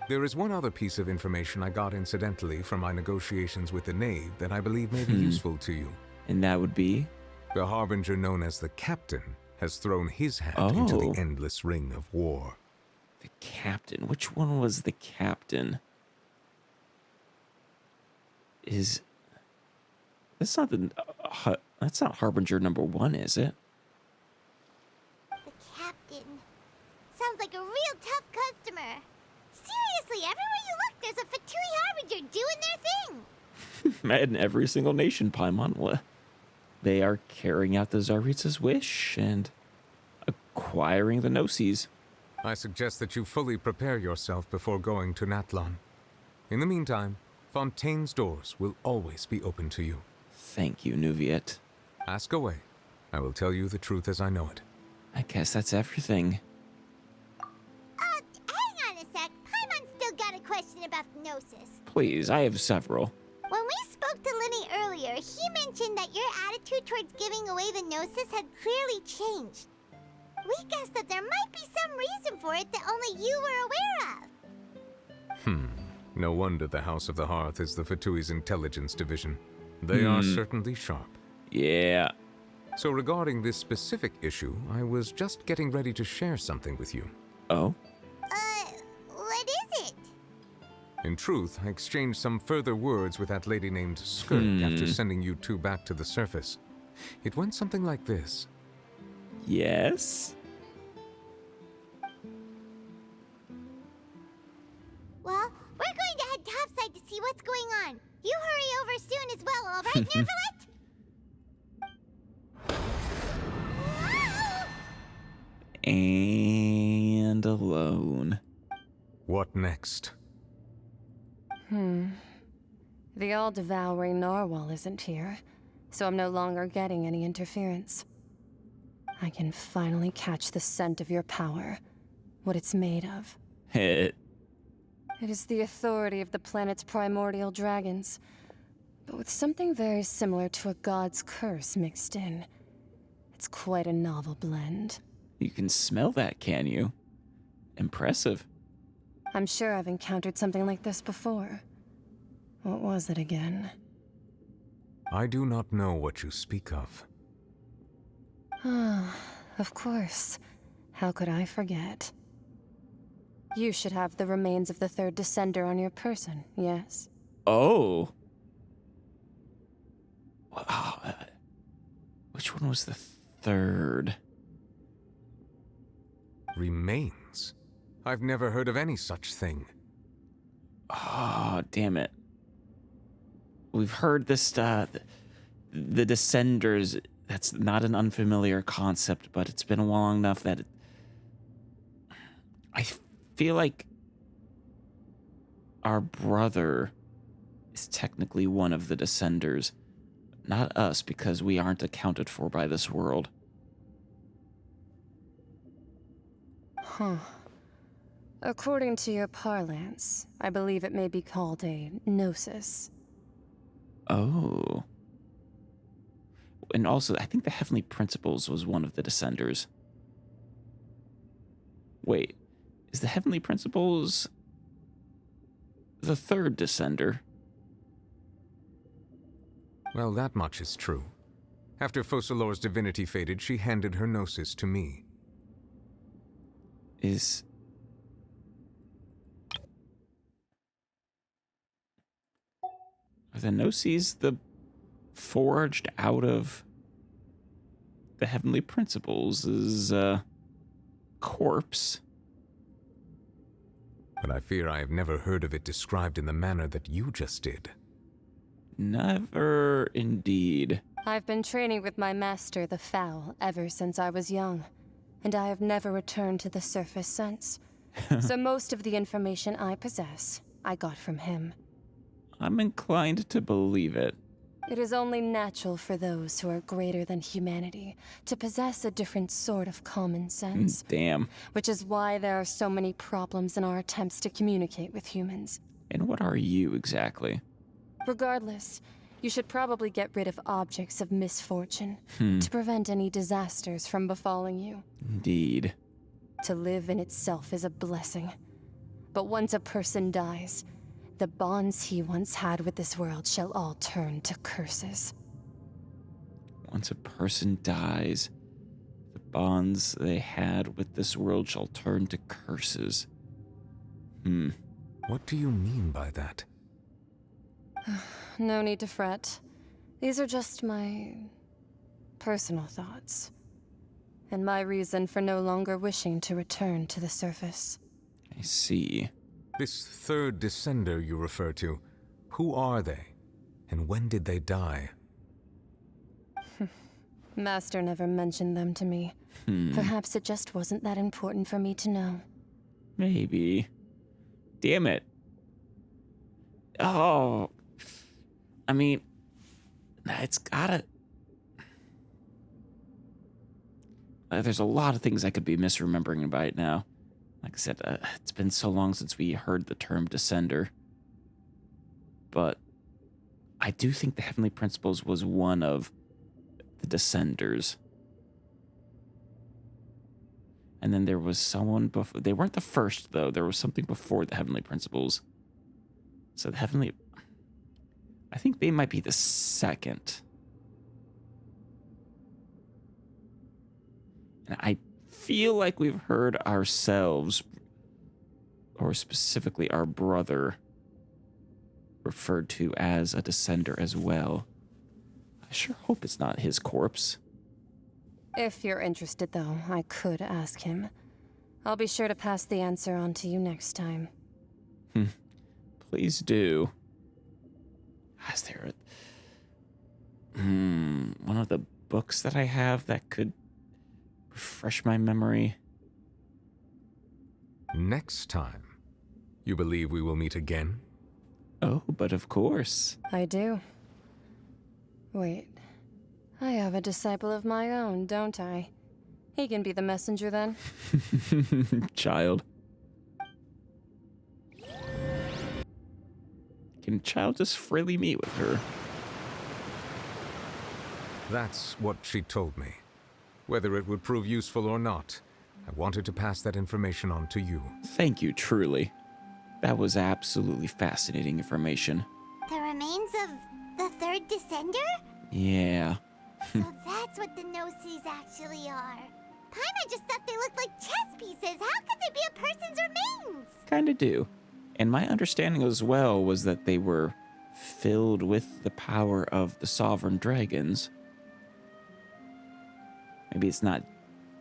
Speaker 12: There is one other piece of information I got incidentally from my negotiations with the Knave that I believe may be useful to you.
Speaker 1: And that would be?
Speaker 12: The Harbinger known as the Captain has thrown his hat into the endless ring of war.
Speaker 1: The Captain? Which one was the Captain? That's not that's not Harbinger #1, is it?
Speaker 6: The Captain. Sounds like a real tough customer. Seriously, everywhere you look, there's a Fatui Harbinger doing their thing.
Speaker 1: In every single nation, Paimon. They are carrying out the Tsaritsa's wish and acquiring the Gnosis.
Speaker 12: I suggest that you fully prepare yourself before going to Natlan. In the meantime, Fontaine's doors will always be open to you.
Speaker 1: Thank you, Neuvillette.
Speaker 12: Ask away. I will tell you the truth as I know it.
Speaker 1: I guess that's everything.
Speaker 6: Hang on a sec. Paimon's still got a question about the Gnosis.
Speaker 1: Please, I have several.
Speaker 6: When we spoke to Linny earlier, he mentioned that your attitude towards giving away the Gnosis had clearly changed. We guessed that there might be some reason for it that only you were aware of.
Speaker 12: No wonder the House of the Hearth is the Fatui's intelligence division. They are certainly sharp.
Speaker 1: Yeah.
Speaker 12: So regarding this specific issue, I was just getting ready to share something with you.
Speaker 1: Oh?
Speaker 6: What is it?
Speaker 12: In truth, I exchanged some further words with that lady named Skirk after sending you two back to the surface. It went something like this.
Speaker 1: Yes?
Speaker 6: Well, we're going to head topside to see what's going on. You hurry over soon as well, all right, Neuvillette?
Speaker 1: And alone.
Speaker 12: What next?
Speaker 10: The all-devouring narwhal isn't here, so I'm no longer getting any interference. I can finally catch the scent of your power, what it's made of.
Speaker 1: It
Speaker 10: is the authority of the planet's primordial dragons, but with something very similar to a god's curse mixed in. It's quite a novel blend.
Speaker 1: You can smell that, can you? Impressive.
Speaker 10: I'm sure I've encountered something like this before. What was it again?
Speaker 12: I do not know what you speak of.
Speaker 10: Of course. How could I forget? You should have the remains of the third descender on your person, yes?
Speaker 1: Oh. Wow. Which one was the third?
Speaker 12: Remains? I've never heard of any such thing.
Speaker 1: Oh, damn it. We've heard this, the Descenders. That's not an unfamiliar concept, but it's been long enough that I feel like our brother is technically one of the Descenders. Not us, because we aren't accounted for by this world.
Speaker 10: According to your parlance, I believe it may be called a gnosis.
Speaker 1: Oh. And also, I think the Heavenly Principles was one of the Descenders. Wait, is the Heavenly Principles the third Descender?
Speaker 12: Well, that much is true. After Focalor's divinity faded, she handed her gnosis to me.
Speaker 1: Are the Gnosis the forged out of the Heavenly Principles' corpse?
Speaker 12: But I fear I have never heard of it described in the manner that you just did.
Speaker 1: Never indeed.
Speaker 10: I've been training with my master, the Foul, ever since I was young, and I have never returned to the surface since. So most of the information I possess, I got from him.
Speaker 1: I'm inclined to believe it.
Speaker 10: It is only natural for those who are greater than humanity to possess a different sort of common sense.
Speaker 1: Damn.
Speaker 10: Which is why there are so many problems in our attempts to communicate with humans.
Speaker 1: And what are you exactly?
Speaker 10: Regardless, you should probably get rid of objects of misfortune to prevent any disasters from befalling you.
Speaker 1: Indeed.
Speaker 10: To live in itself is a blessing. But once a person dies, the bonds he once had with this world shall all turn to curses.
Speaker 1: Once a person dies, the bonds they had with this world shall turn to curses.
Speaker 12: What do you mean by that?
Speaker 10: No need to fret. These are just my personal thoughts. And my reason for no longer wishing to return to the surface.
Speaker 1: I see.
Speaker 12: This third descender you refer to, who are they? And when did they die?
Speaker 10: Master never mentioned them to me. Perhaps it just wasn't that important for me to know.
Speaker 1: Maybe. Damn it. Oh. I mean, it's gotta... There's a lot of things I could be misremembering about it now. Like I said, it's been so long since we heard the term Descender. But I do think the Heavenly Principles was one of the Descenders. And then there was someone before. They weren't the first, though. There was something before the Heavenly Principles. So the Heavenly... I think they might be the second. And I feel like we've heard ourselves, or specifically our brother, referred to as a Descender as well. I sure hope it's not his corpse.
Speaker 10: If you're interested, though, I could ask him. I'll be sure to pass the answer on to you next time.
Speaker 1: Please do. Is there one of the books that I have that could refresh my memory?
Speaker 12: Next time, you believe we will meet again?
Speaker 1: Oh, but of course.
Speaker 10: I do. Wait. I have a disciple of my own, don't I? He can be the messenger then.
Speaker 1: Child. Can Child just freely meet with her?
Speaker 12: That's what she told me. Whether it would prove useful or not, I wanted to pass that information on to you.
Speaker 1: Thank you, truly. That was absolutely fascinating information.
Speaker 6: The remains of the third Descender?
Speaker 1: Yeah.
Speaker 6: So that's what the Gnosis actually are. Paimon just thought they looked like chess pieces. How could they be a person's remains?
Speaker 1: Kinda do. And my understanding as well was that they were filled with the power of the sovereign dragons. Maybe it's not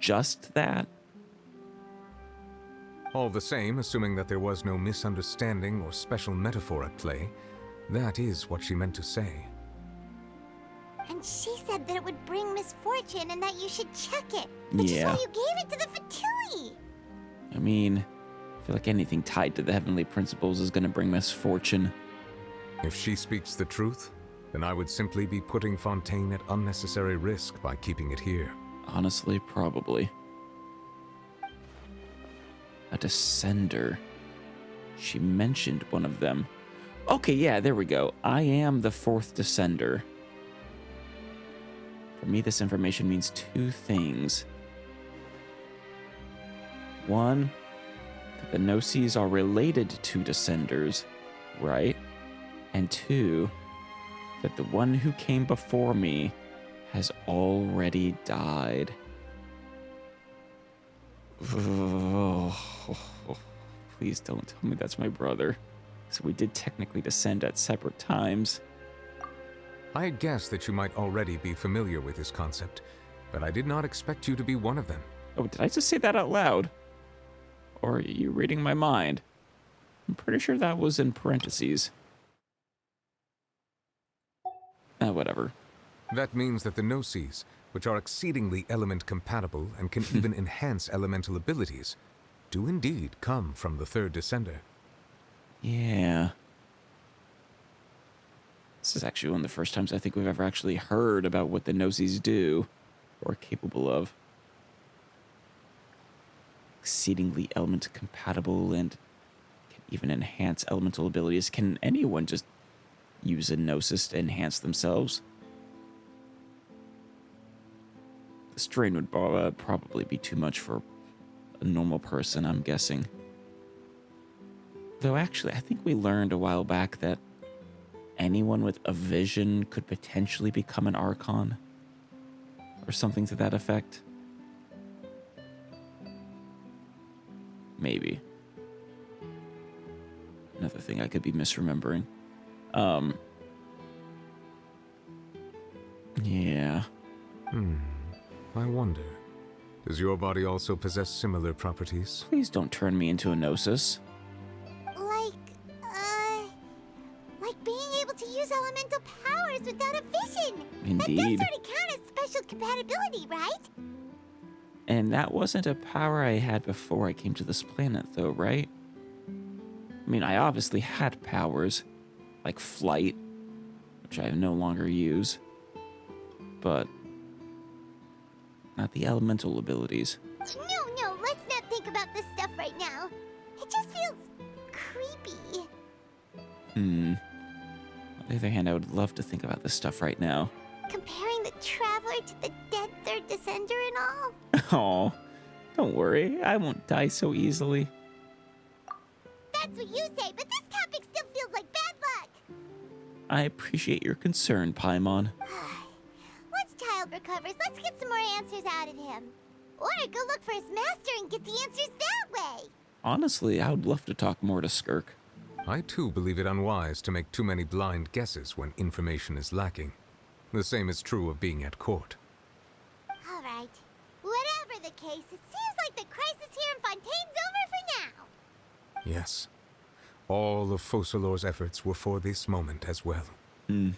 Speaker 1: just that.
Speaker 12: All the same, assuming that there was no misunderstanding or special metaphor at play, that is what she meant to say.
Speaker 6: And she said that it would bring misfortune and that you should check it. Which is why you gave it to the Fatui.
Speaker 1: I mean, I feel like anything tied to the Heavenly Principles is going to bring misfortune.
Speaker 12: If she speaks the truth, then I would simply be putting Fontaine at unnecessary risk by keeping it here.
Speaker 1: Honestly, probably. A Descender. She mentioned one of them. Okay, yeah, there we go. I am the fourth Descender. For me, this information means two things. One, that the Gnosis are related to Descenders, right? And two, that the one who came before me has already died. Please don't tell me that's my brother. So we did technically descend at separate times.
Speaker 12: I had guessed that you might already be familiar with this concept, but I did not expect you to be one of them.
Speaker 1: Oh, did I just say that out loud? Or are you reading my mind? I'm pretty sure that was in parentheses. Whatever.
Speaker 12: That means that the Gnosis, which are exceedingly element compatible and can even enhance elemental abilities, do indeed come from the third Descender.
Speaker 1: Yeah. This is actually one of the first times I think we've ever actually heard about what the Gnosis do, or are capable of. Exceedingly element compatible and can even enhance elemental abilities. Can anyone just use a Gnosis to enhance themselves? The strain would probably be too much for a normal person, I'm guessing. Though actually, I think we learned a while back that anyone with a vision could potentially become an Archon. Or something to that effect. Maybe. Another thing I could be misremembering. Yeah.
Speaker 12: I wonder. Does your body also possess similar properties?
Speaker 1: Please don't turn me into a Gnosis.
Speaker 6: Like being able to use elemental powers without a vision.
Speaker 1: Indeed.
Speaker 6: That does sort of count as special compatibility, right?
Speaker 1: And that wasn't a power I had before I came to this planet, though, right? I mean, I obviously had powers, like flight, which I no longer use, but not the elemental abilities.
Speaker 6: No, let's not think about this stuff right now. It just feels creepy.
Speaker 1: On the other hand, I would love to think about this stuff right now.
Speaker 6: Comparing the Traveler to the dead Third Descender and all?
Speaker 1: Oh, don't worry, I won't die so easily.
Speaker 6: That's what you say, but this topic still feels like bad luck.
Speaker 1: I appreciate your concern, Paimon.
Speaker 6: Once Child recovers, let's get some more answers out of him. Or go look for his master and get the answers that way.
Speaker 1: Honestly, I would love to talk more to Skirk.
Speaker 12: I too believe it unwise to make too many blind guesses when information is lacking. The same is true of being at court.
Speaker 6: All right. Whatever the case, it seems like the crisis here in Fontaine's over for now.
Speaker 12: Yes. All of Focalor's efforts were for this moment as well.
Speaker 6: But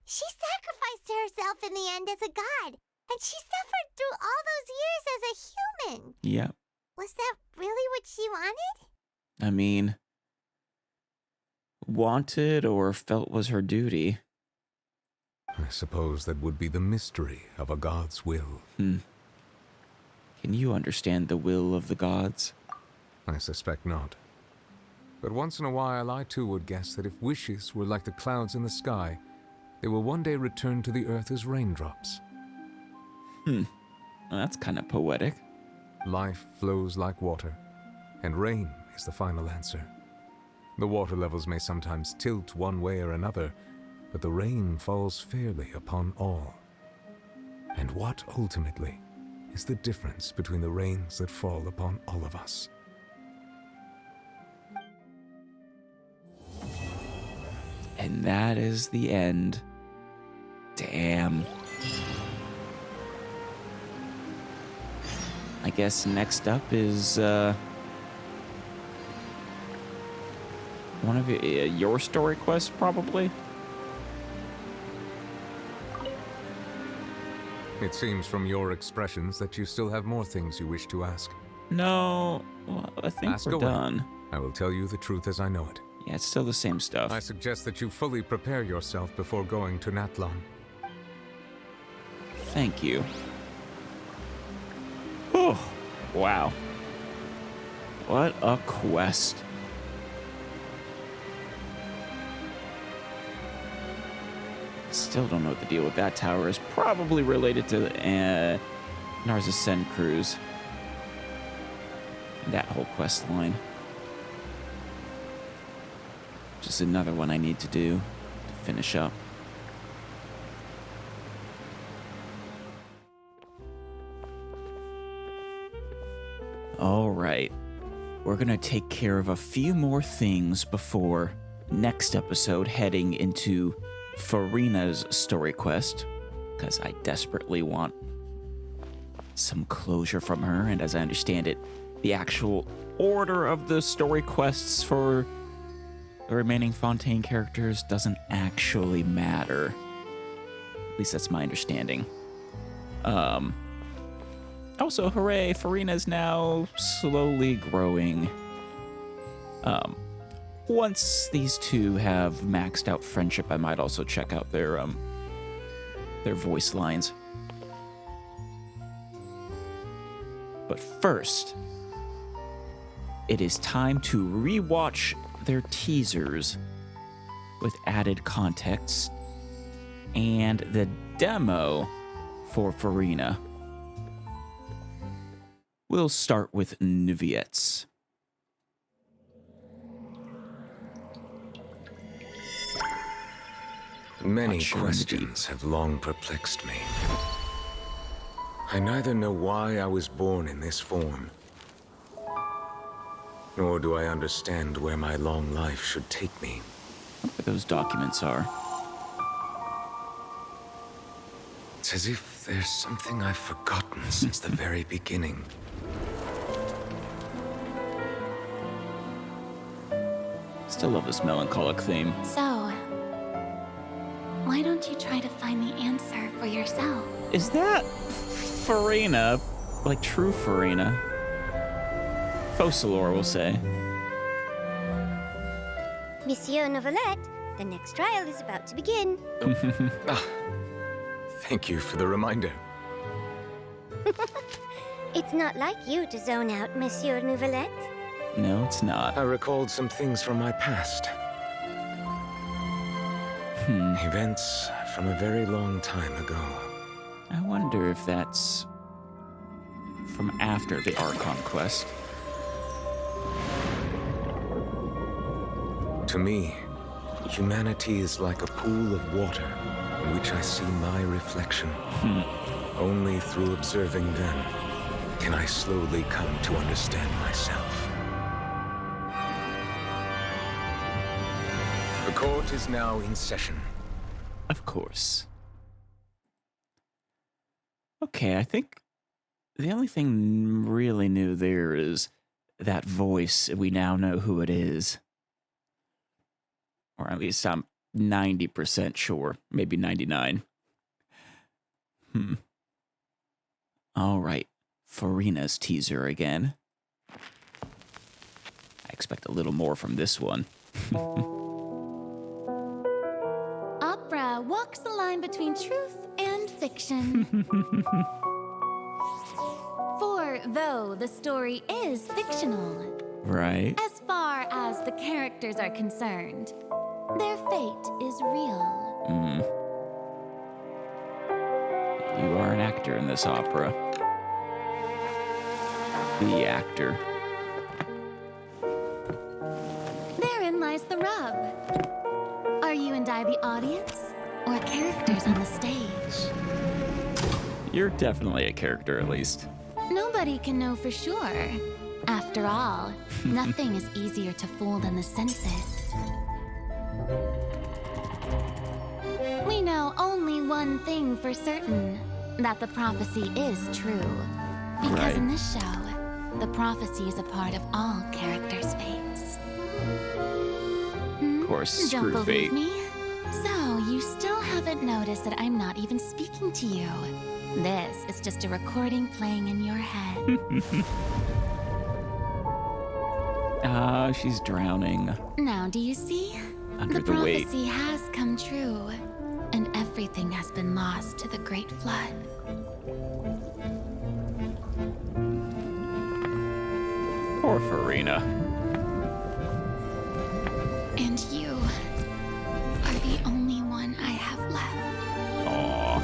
Speaker 6: she sacrificed herself in the end as a god, and she suffered through all those years as a human.
Speaker 1: Yeah.
Speaker 6: Was that really what she wanted?
Speaker 1: I mean, wanted or felt was her duty.
Speaker 12: I suppose that would be the mystery of a god's will.
Speaker 1: Can you understand the will of the gods?
Speaker 12: I suspect not. But once in a while, I too would guess that if wishes were like the clouds in the sky, they will one day return to the earth as raindrops.
Speaker 1: Well, that's kind of poetic.
Speaker 12: Life flows like water, and rain is the final answer. The water levels may sometimes tilt one way or another, but the rain falls fairly upon all. And what, ultimately, is the difference between the rains that fall upon all of us?
Speaker 1: And that is the end. Damn. I guess next up is, one of your story quests, probably?
Speaker 12: It seems from your expressions that you still have more things you wish to ask.
Speaker 1: No, well, I think
Speaker 12: Ask
Speaker 1: we're
Speaker 12: away.
Speaker 1: done.
Speaker 12: I will tell you the truth as I know it.
Speaker 1: Yeah, it's still the same stuff.
Speaker 12: I suggest that you fully prepare yourself before going to Natlan.
Speaker 1: Thank you. Whew. Wow. What a quest. Still don't know what the deal with that tower is. Probably related to the Narcissen cruise. That whole quest line. Just another one I need to do to finish up. All right. We're going to take care of a few more things before next episode heading into Farina's story quest, because I desperately want some closure from her, and as I understand it, the actual order of the story quests for the remaining Fontaine characters doesn't actually matter. At least that's my understanding. Also, hooray, Farina's now slowly growing. Once these two have maxed out friendship, I might also check out their voice lines. But first, it is time to rewatch their teasers with added context and the demo for Farina. We'll start with Neuvillette's.
Speaker 12: Many questions have long perplexed me. I neither know why I was born in this form, nor do I understand where my long life should take me.
Speaker 1: What those documents are.
Speaker 12: It's as if there's something I've forgotten since the very beginning.
Speaker 1: Still love this melancholic theme.
Speaker 6: So, why don't you try to find the answer for yourself?
Speaker 1: Is that Farina? Like true Farina? Focalor will say.
Speaker 6: Monsieur Neuvillette, the next trial is about to begin.
Speaker 12: Thank you for the reminder.
Speaker 6: It's not like you to zone out, Monsieur Neuvillette.
Speaker 1: No, it's not.
Speaker 12: I recalled some things from my past. Events from a very long time ago.
Speaker 1: I wonder if that's from after the Archon quest.
Speaker 12: To me, humanity is like a pool of water in which I see my reflection. Only through observing them can I slowly come to understand myself. The court is now in session.
Speaker 1: Of course. Okay, I think the only thing really new there is that voice. We now know who it is. Or at least I'm 90% sure. Maybe 99. All right. Farina's teaser again. I expect a little more from this one.
Speaker 6: Opera walks the line between truth and fiction. For though the story is fictional,
Speaker 1: Right.
Speaker 6: as far as the characters are concerned, their fate is real.
Speaker 1: You are an actor in this opera. The actor.
Speaker 6: Therein lies the rub. Are you and I the audience, or characters on the stage?
Speaker 1: You're definitely a character, at least.
Speaker 6: Nobody can know for sure. After all, nothing is easier to fool than the senses. We know only one thing for certain, that the prophecy is true. Because in this show, the prophecy is a part of all characters' fates.
Speaker 1: Of course,
Speaker 6: Don't
Speaker 1: screw
Speaker 6: believe
Speaker 1: fate.
Speaker 6: me? So, you still haven't noticed that I'm not even speaking to you. This is just a recording playing in your head.
Speaker 1: Ah, she's drowning.
Speaker 6: Now, do you see?
Speaker 1: Under the weight.
Speaker 6: prophecy has come true, and everything has been lost to the Great Flood.
Speaker 1: Poor Farina.
Speaker 6: And you are the only one I have left.
Speaker 1: Aww.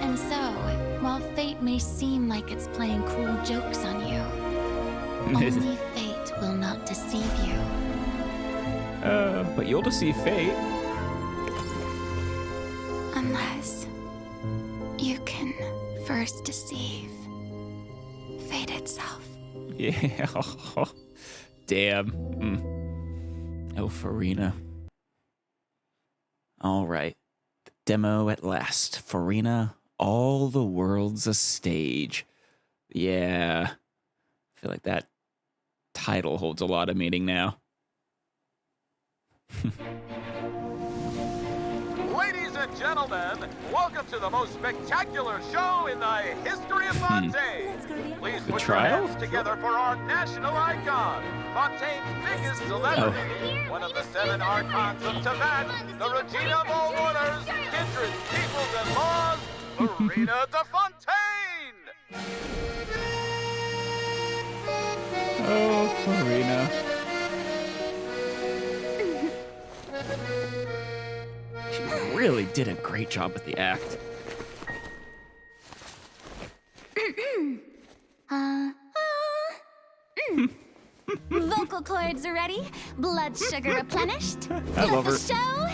Speaker 6: And so, while fate may seem like it's playing cruel jokes on you, only fate will not deceive you.
Speaker 1: But you'll deceive fate.
Speaker 6: Unless you can first deceive fate itself.
Speaker 1: Yeah. Damn. Oh, Farina. All right. The demo at last. Farina, all the world's a stage. Yeah. I feel like that title holds a lot of meaning now.
Speaker 13: Ladies and gentlemen, welcome to the most spectacular show in the history of Fontaine. Please put your hands together for our national icon, Fontaine's biggest celebrity, one of the 7 archons of Teyvat, the Regina of all orders, kindreds, peoples, and laws, Farina de Fontaine!
Speaker 1: Oh, Farina. She really did a great job with the act.
Speaker 6: Vocal
Speaker 3: cords ready, blood sugar replenished.
Speaker 1: I love her.
Speaker 3: Let the show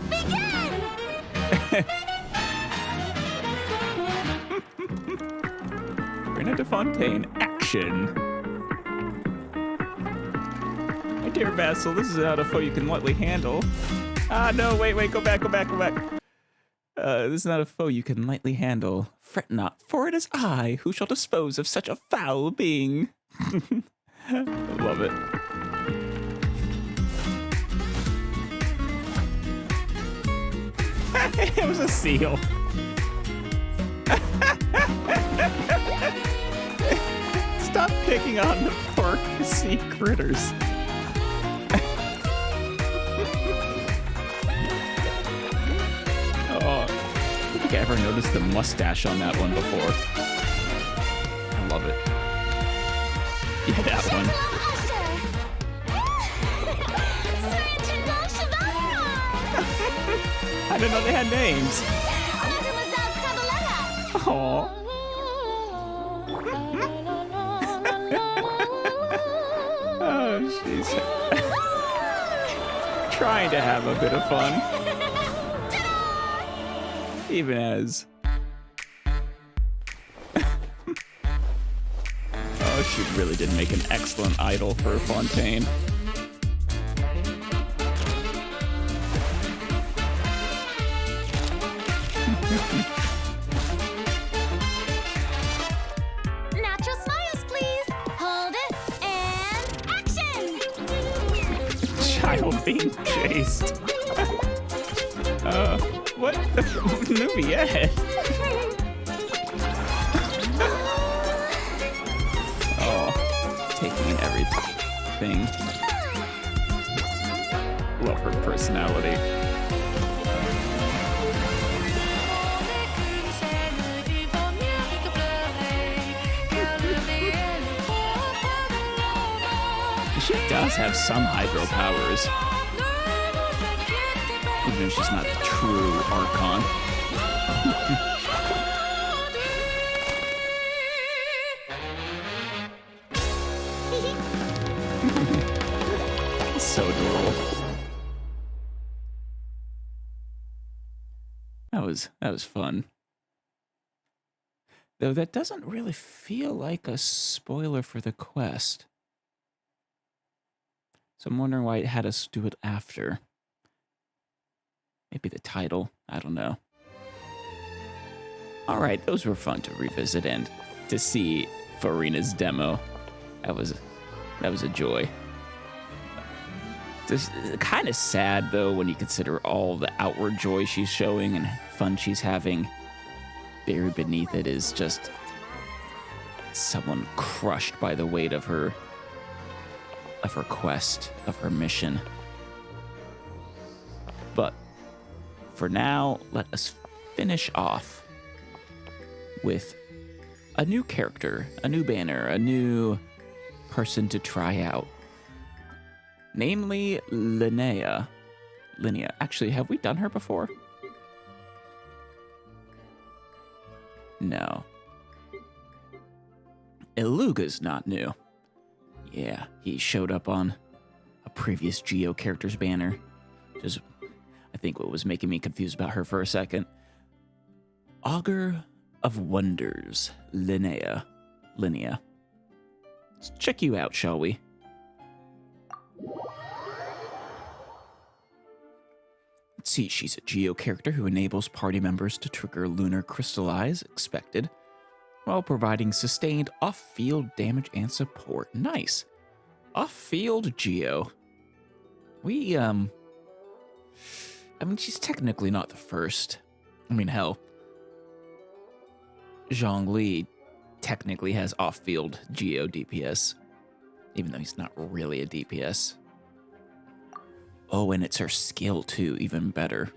Speaker 3: begin!
Speaker 1: Reina de Fontaine, action. My dear vassal, this is not a foe you can lightly handle. Ah, no, wait, go back. This is not a foe you can lightly handle. Fret not, for it is I who shall dispose of such a foul being. I love it. It was a seal. Stop picking on the poor sea critters. Oh, I don't think I ever noticed the mustache on that one before. I love it. Yeah, that one. I didn't know they had names. Aww. Oh, jeez. Trying to have a bit of fun. Even as... Oh, she really did make an excellent idol for Fontaine.
Speaker 3: Natural smiles, please. Hold it and action.
Speaker 1: Child being chased. What the Neuvillette? Oh, taking in everything. Love her personality. She does have some hydro powers. Even if she's not the true Archon. So adorable. That was fun. Though that doesn't really feel like a spoiler for the quest. So I'm wondering why it had us do it after. Maybe the title. I don't know. All right, those were fun to revisit and to see Furina's demo. That was a joy. It's kind of sad though when you consider all the outward joy she's showing and fun she's having. Buried beneath it is just someone crushed by the weight of her quest, of her mission. But for now, let us finish off with a new character, a new banner, a new person to try out. Namely, Linnea. Actually, have we done her before? No. Iluga's not new. Yeah, he showed up on a previous Geo character's banner. Just, I think what was making me confused about her for a second. Augur of Wonders, Linnea. Let's check you out, shall we? Let's see, she's a Geo character who enables party members to trigger lunar crystal eyes, expected, while providing sustained off-field damage and support. Nice. Off-field Geo. I mean, she's technically not the first. I mean, hell, Zhongli technically has off-field Geo DPS, even though he's not really a DPS. Oh, and it's her skill too, even better.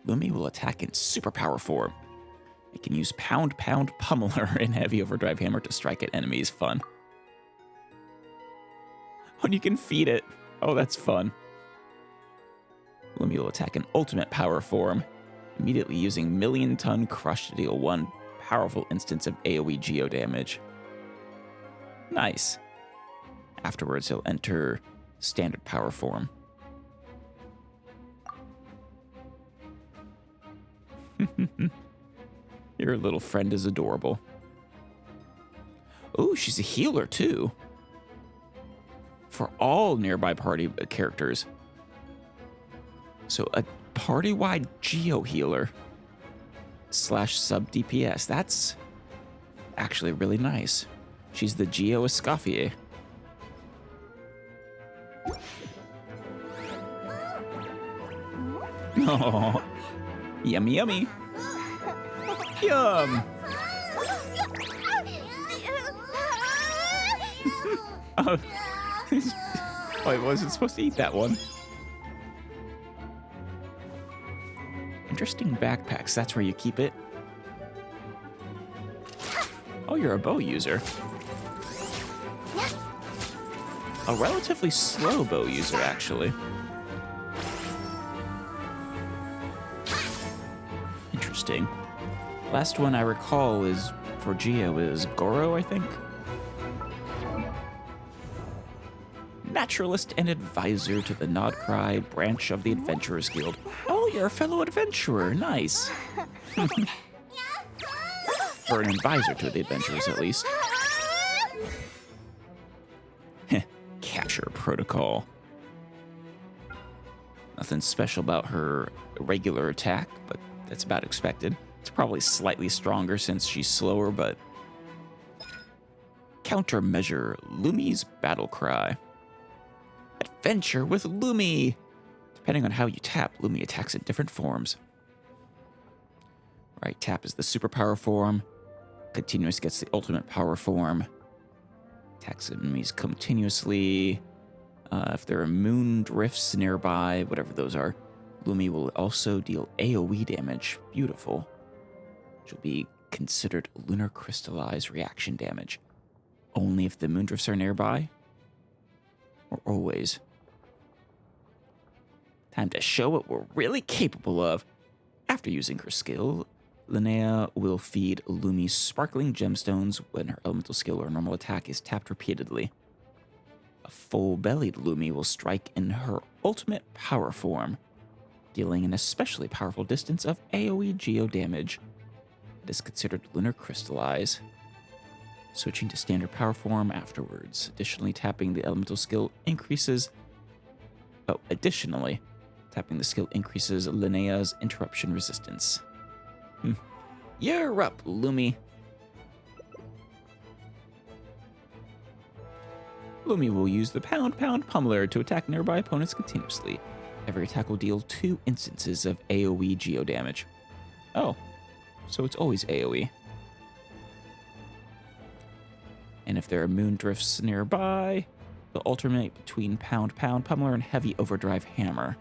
Speaker 1: Lumi will attack in superpower form. It can use Pound Pummeler and Heavy Overdrive Hammer to strike at enemies. Fun. When you can feed it. Oh, that's fun. Lumi will attack in ultimate power form, immediately using Million Ton Crush to deal one powerful instance of AoE Geo damage. Nice. Afterwards, he'll enter standard power form. Your little friend is adorable. Ooh, she's a healer too. For all nearby party characters. So a party-wide Geo healer / sub DPS. That's actually really nice. She's the Geo Escoffier. Oh, yummy, yummy. Yum. Oh. Wait, wasn't supposed to eat that one. Interesting backpacks. That's where you keep it. Oh, you're a bow user. A relatively slow bow user, actually. Interesting. Last one I recall is for Geo is Goro, I think. Naturalist and advisor to the Nodcry branch of the Adventurers Guild. Oh, you're a fellow adventurer. Nice. Or an advisor to the adventurers, at least. Capture protocol. Nothing special about her regular attack, but that's about expected. It's probably slightly stronger since she's slower, but... Countermeasure, Lumi's battle cry. Adventure with Lumi! Depending on how you tap, Lumi attacks in different forms. Right, tap is the superpower form. Continuous gets the ultimate power form. Attacks enemies continuously. If there are moon drifts nearby, whatever those are, Lumi will also deal AoE damage. Beautiful. Which will be considered lunar crystallized reaction damage. Only if the moon drifts are nearby? Or always? Time to show what we're really capable of. After using her skill, Linnea will feed Lumi sparkling gemstones when her elemental skill or normal attack is tapped repeatedly. A full-bellied Lumi will strike in her ultimate power form, dealing an especially powerful distance of AoE Geo damage. It is considered lunar crystallize. Switching to standard power form afterwards. Additionally, tapping the elemental skill increases... Additionally, tapping the skill increases Linnea's interruption resistance. You're up, Lumi. Lumi will use the Pound Pummeler to attack nearby opponents continuously. Every attack will deal 2 instances of AoE Geo damage. Oh, so it's always AoE. And if there are moon drifts nearby, they'll alternate between Pound Pummeler and Heavy Overdrive Hammer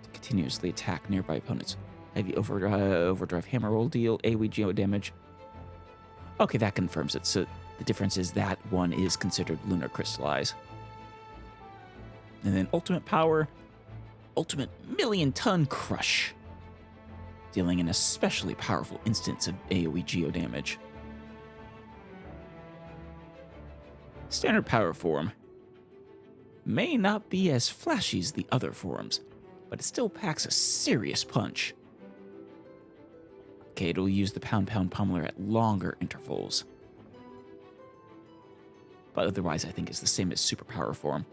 Speaker 1: to continuously attack nearby opponents. Heavy Overdrive Hammer will deal AoE Geo damage. Okay, that confirms it. So the difference is that one is considered lunar crystallize. And then ultimate power, ultimate million-ton crush, dealing an especially powerful instance of AoE Geo damage. Standard power form may not be as flashy as the other forms, but it still packs a serious punch. Okay, it'll use the Pound Pummeler at longer intervals. But otherwise, I think it's the same as superpower form.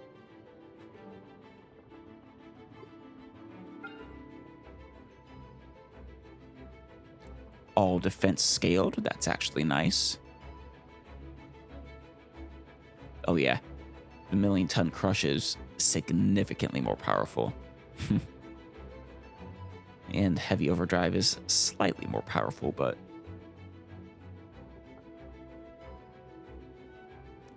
Speaker 1: All defense scaled, that's actually nice. Oh yeah, the million-ton crush is significantly more powerful. And Heavy Overdrive is slightly more powerful, but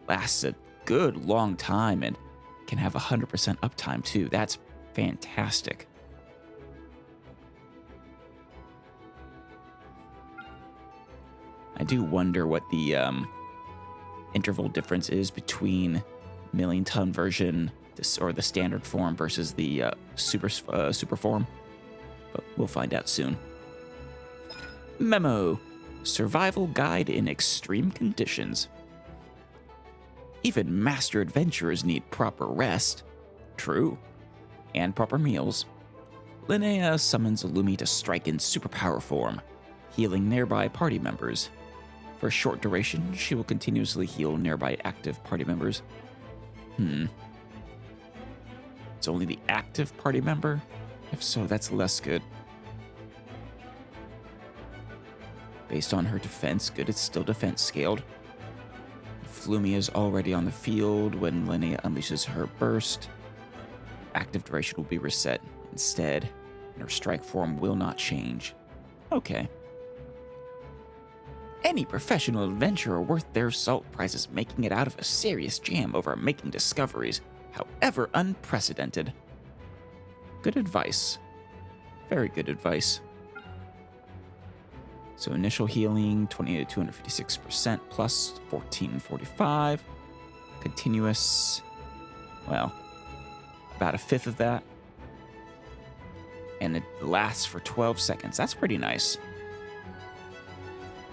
Speaker 1: lasts a good long time and can have 100% uptime too. That's fantastic. I do wonder what the interval difference is between million-ton version or the standard form versus the super form, but we'll find out soon. Memo: Survival Guide in Extreme Conditions. Even master adventurers need proper rest. True. And proper meals. Linnea summons Lumi to strike in superpower form, healing nearby party members. For a short duration, she will continuously heal nearby active party members. It's only the active party member? If so, that's less good. Based on her defense, good, it's still defense scaled. If Lumi is already on the field when Linnea unleashes her burst, active duration will be reset instead, and her strike form will not change. Okay. Any professional adventurer worth their salt prizes making it out of a serious jam over making discoveries, however unprecedented. Good advice. Very good advice. So initial healing, 20 to 256% plus 1445. Continuous, well, about a fifth of that. And it lasts for 12 seconds. That's pretty nice.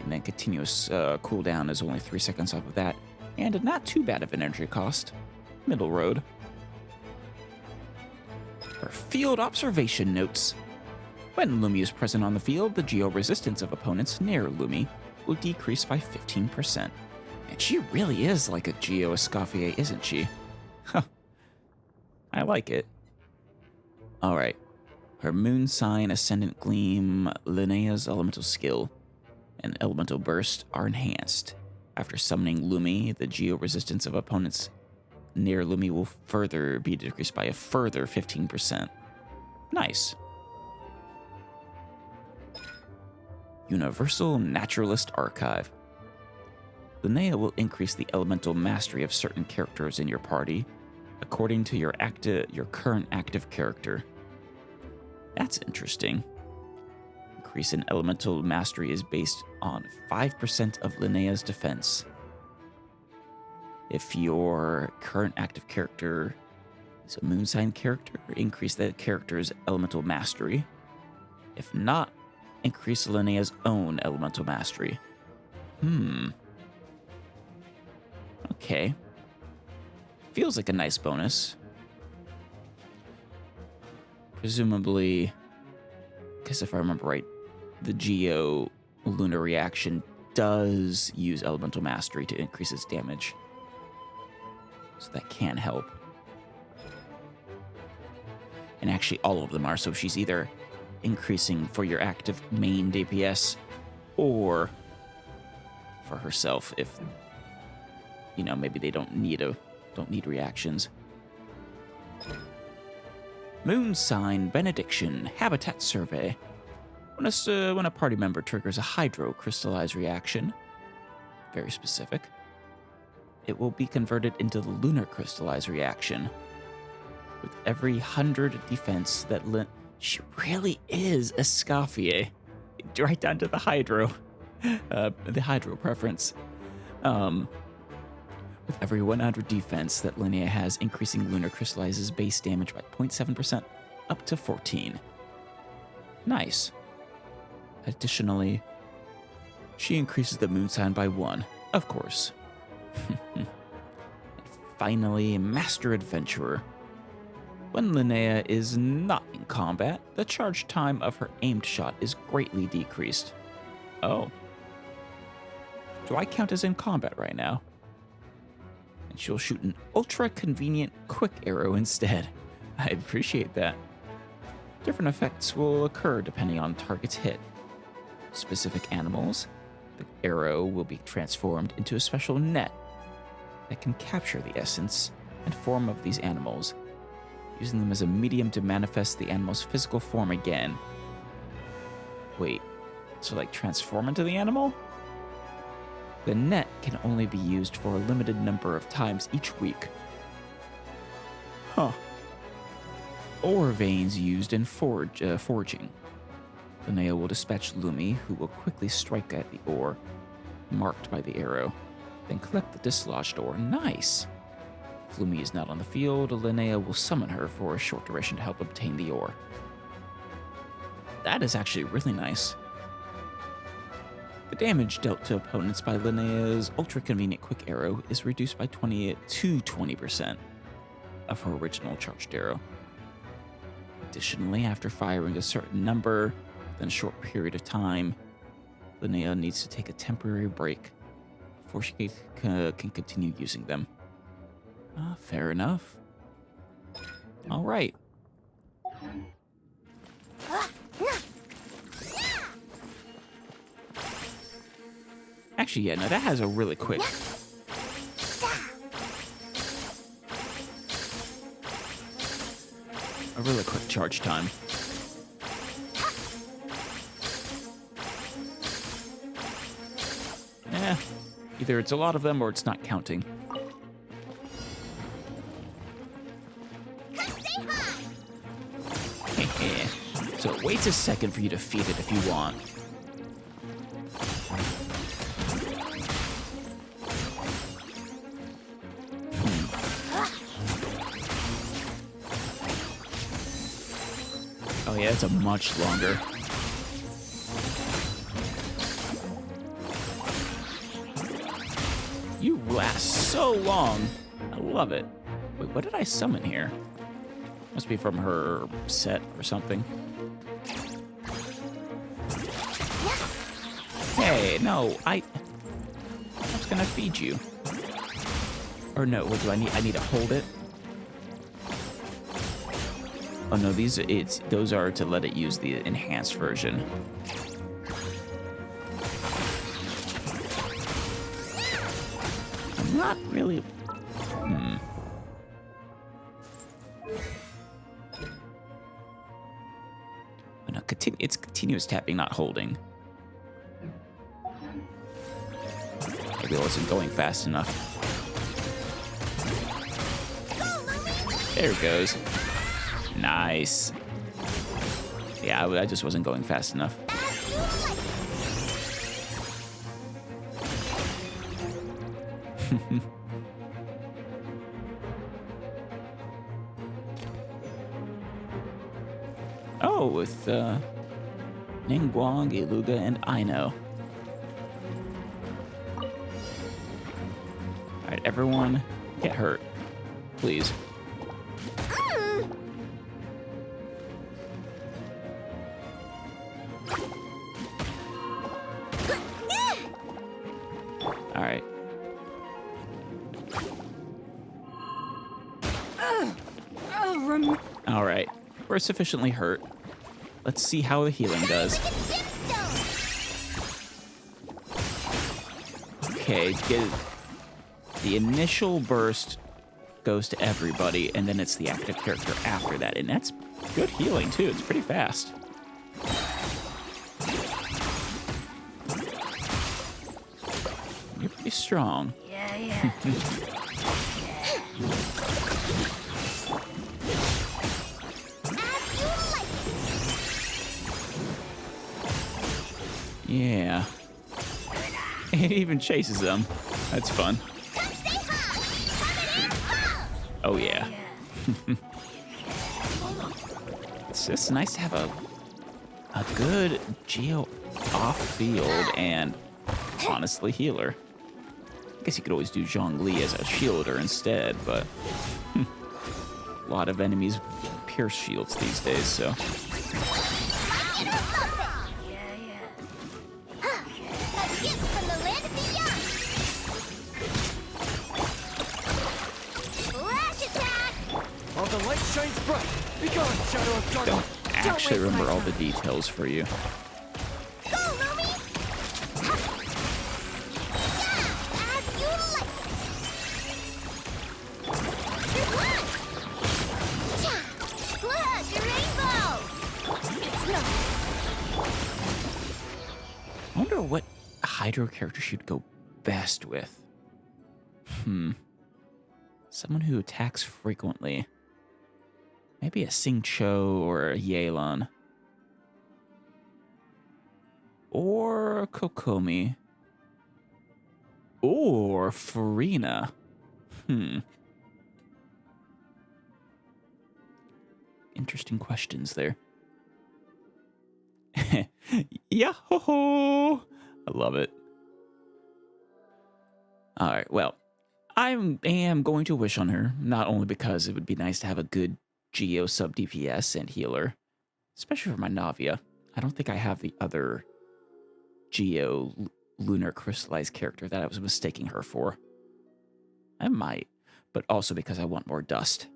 Speaker 1: And then continuous cooldown is only 3 seconds off of that. And not too bad of an energy cost. Middle road. Her field observation notes. When Lumi is present on the field, the geo resistance of opponents near Lumi will decrease by 15%. And she really is like a Geo Escoffier, isn't she? Huh. I like it. Alright. Her Moon Sign, Ascendant Gleam, Linnea's Elemental Skill, and Elemental Burst are enhanced. After summoning Lumi, the geo resistance of opponents near Lumi will further be decreased by a further 15%. Nice. Universal Naturalist Archive. Linnea will increase the elemental mastery of certain characters in your party according to your current active character. That's interesting. Increase in elemental mastery is based on 5% of Linnea's defense. If your current active character is a moon sign character, increase that character's elemental mastery. If not, increase Linnea's own elemental mastery. Okay. Feels like a nice bonus. Presumably, because if I remember right, the Geo Lunar reaction does use elemental mastery to increase its damage. So that can help. And actually all of them are, so she's either increasing for your active main DPS or for herself if, you know, maybe they don't need reactions. Moon Sign Benediction Habitat Survey. When a party member triggers a hydro-crystallized reaction, very specific, it will be converted into the lunar crystallized reaction. With every 100 defense that she really is a Escoffier, right down to the hydro, the hydro preference. With every 100 defense that Linnea has, increasing lunar crystallizes base damage by 0.7% up to 14. Nice. Additionally, she increases the moon sign by 1, of course. And finally, Master Adventurer. When Linnea is not in combat, the charge time of her aimed shot is greatly decreased. Oh. Do I count as in combat right now? And she'll shoot an ultra-convenient quick arrow instead. I appreciate that. Different effects will occur depending on target's hit. Specific animals, the arrow will be transformed into a special net that can capture the essence and form of these animals, using them as a medium to manifest the animal's physical form again. Wait, so like transform into the animal? The net can only be used for a limited number of times each week. Huh. Ore veins used in forging. Linnea will dispatch Lumi, who will quickly strike at the ore, marked by the arrow, then collect the dislodged ore. Nice! If Lumi is not on the field, Linnea will summon her for a short duration to help obtain the ore. That is actually really nice. The damage dealt to opponents by Linnea's ultra-convenient quick arrow is reduced by 20 to 20% of her original charged arrow. Additionally, after firing a certain number within a short period of time, Linnea needs to take a temporary break before she can continue using them. Fair enough. All right. Actually, yeah, no, that has a really quick... a really quick charge time. Either it's a lot of them or it's not counting. So it waits a second for you to feed it if you want. Oh yeah, it's a much longer. You last so long. I love it. Wait, what did I summon here? Must be from her set or something. Hey, no, I was gonna feed you. Or no, what do I need? I need to hold it. Oh no, those are to let it use the enhanced version. I'm not really. Oh, no, it's continuous tapping, not holding. Maybe I wasn't going fast enough. There it goes. Nice. Yeah, I just wasn't going fast enough. Oh, with Ningguang, Iluga, and Aino. Alright, everyone get hurt, please. Alright. Alright, we're sufficiently hurt. Let's see how the healing does. Okay, the initial burst goes to everybody, and then it's the active character after that, and that's good healing too. It's pretty fast. You're pretty strong. Yeah. Yeah. It even chases them. That's fun. Oh yeah. It's just nice to have a good geo off-field and honestly healer. I guess you could always do Zhongli as a shielder instead, but a lot of enemies pierce shields these days, so.
Speaker 4: The light shines bright. Be gone, shadow of darkness.
Speaker 1: Don't actually remember all the details for you.
Speaker 6: Go, Lumi! As you like. Look, a rainbow! It's not.
Speaker 1: I wonder what Hydro character should go best with. Someone who attacks frequently. Maybe a Xingqiu or a Yelan. Or a Kokomi. Or Farina. Interesting questions there. Yahoo! I love it. All right, well, I am going to wish on her, not only because it would be nice to have a good Geo sub DPS and healer, especially for my Navia. I don't think I have the other Geo lunar crystallized character that I was mistaking her for. I might, but also because I want more dust.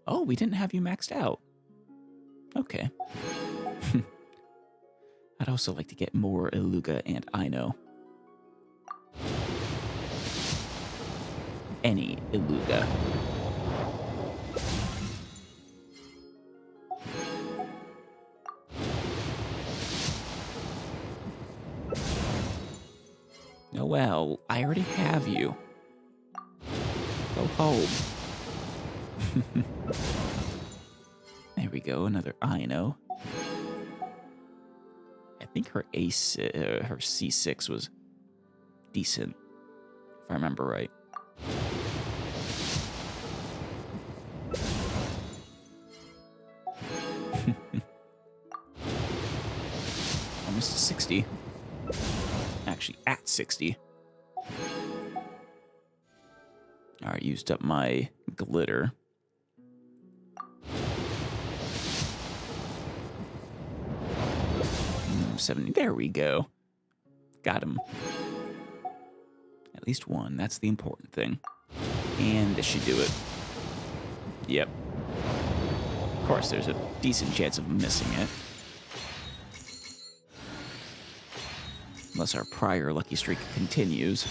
Speaker 1: Oh, we didn't have you maxed out. Okay. I'd also like to get more Iluga and Aino. Any Iluga. Oh well, I already have you. Go home. There we go, another Aino. I think her her C6 was decent, if I remember right. Almost to 60. Actually, at 60. Alright, used up my glitter. 70. There we go. Got him. At least one. That's the important thing. And this should do it. Yep. Of course, there's a decent chance of missing it. Unless our prior lucky streak continues.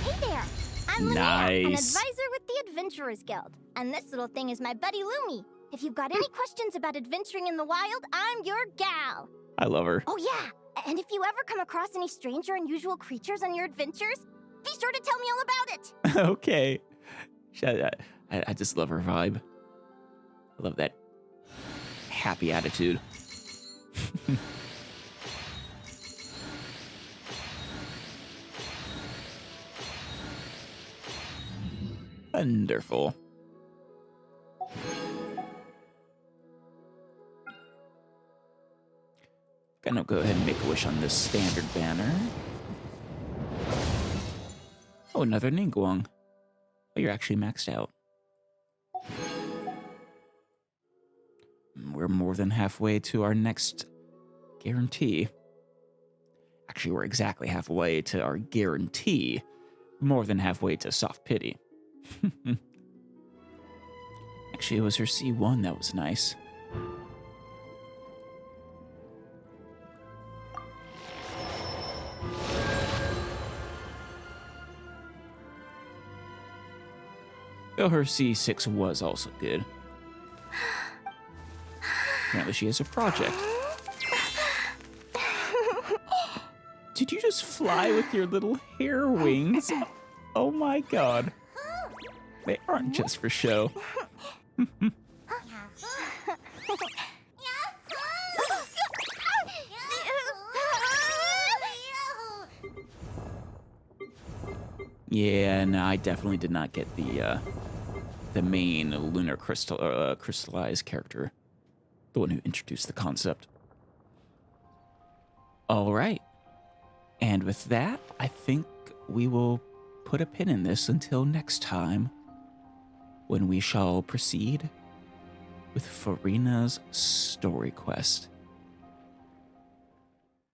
Speaker 6: Hey there! I'm
Speaker 1: Nice.
Speaker 6: Linnea, an advisor with the Adventurers Guild. And this little thing is my buddy Lumi. If you've got any questions about adventuring in the wild, I'm your gal.
Speaker 1: I love her.
Speaker 6: Oh yeah, and if you ever come across any strange or unusual creatures on your adventures, be sure to tell me all about it.
Speaker 1: Okay. I just love her vibe. I love that happy attitude. Wonderful. Gonna go ahead and make a wish on this standard banner. Oh, another Ningguang. Oh, you're actually maxed out. We're more than halfway to our next guarantee. Actually, we're exactly halfway to our guarantee. More than halfway to soft pity. Actually, it was her C1 that was nice. Though her C6 was also good. Apparently she has a project. Did you just fly with your little hair wings? Oh my god. They aren't just for show. Yeah, no, I definitely did not get the main lunar crystallized character, the one who introduced the concept. All right, and with that, I think we will put a pin in this until next time, when we shall proceed with Farina's story quest.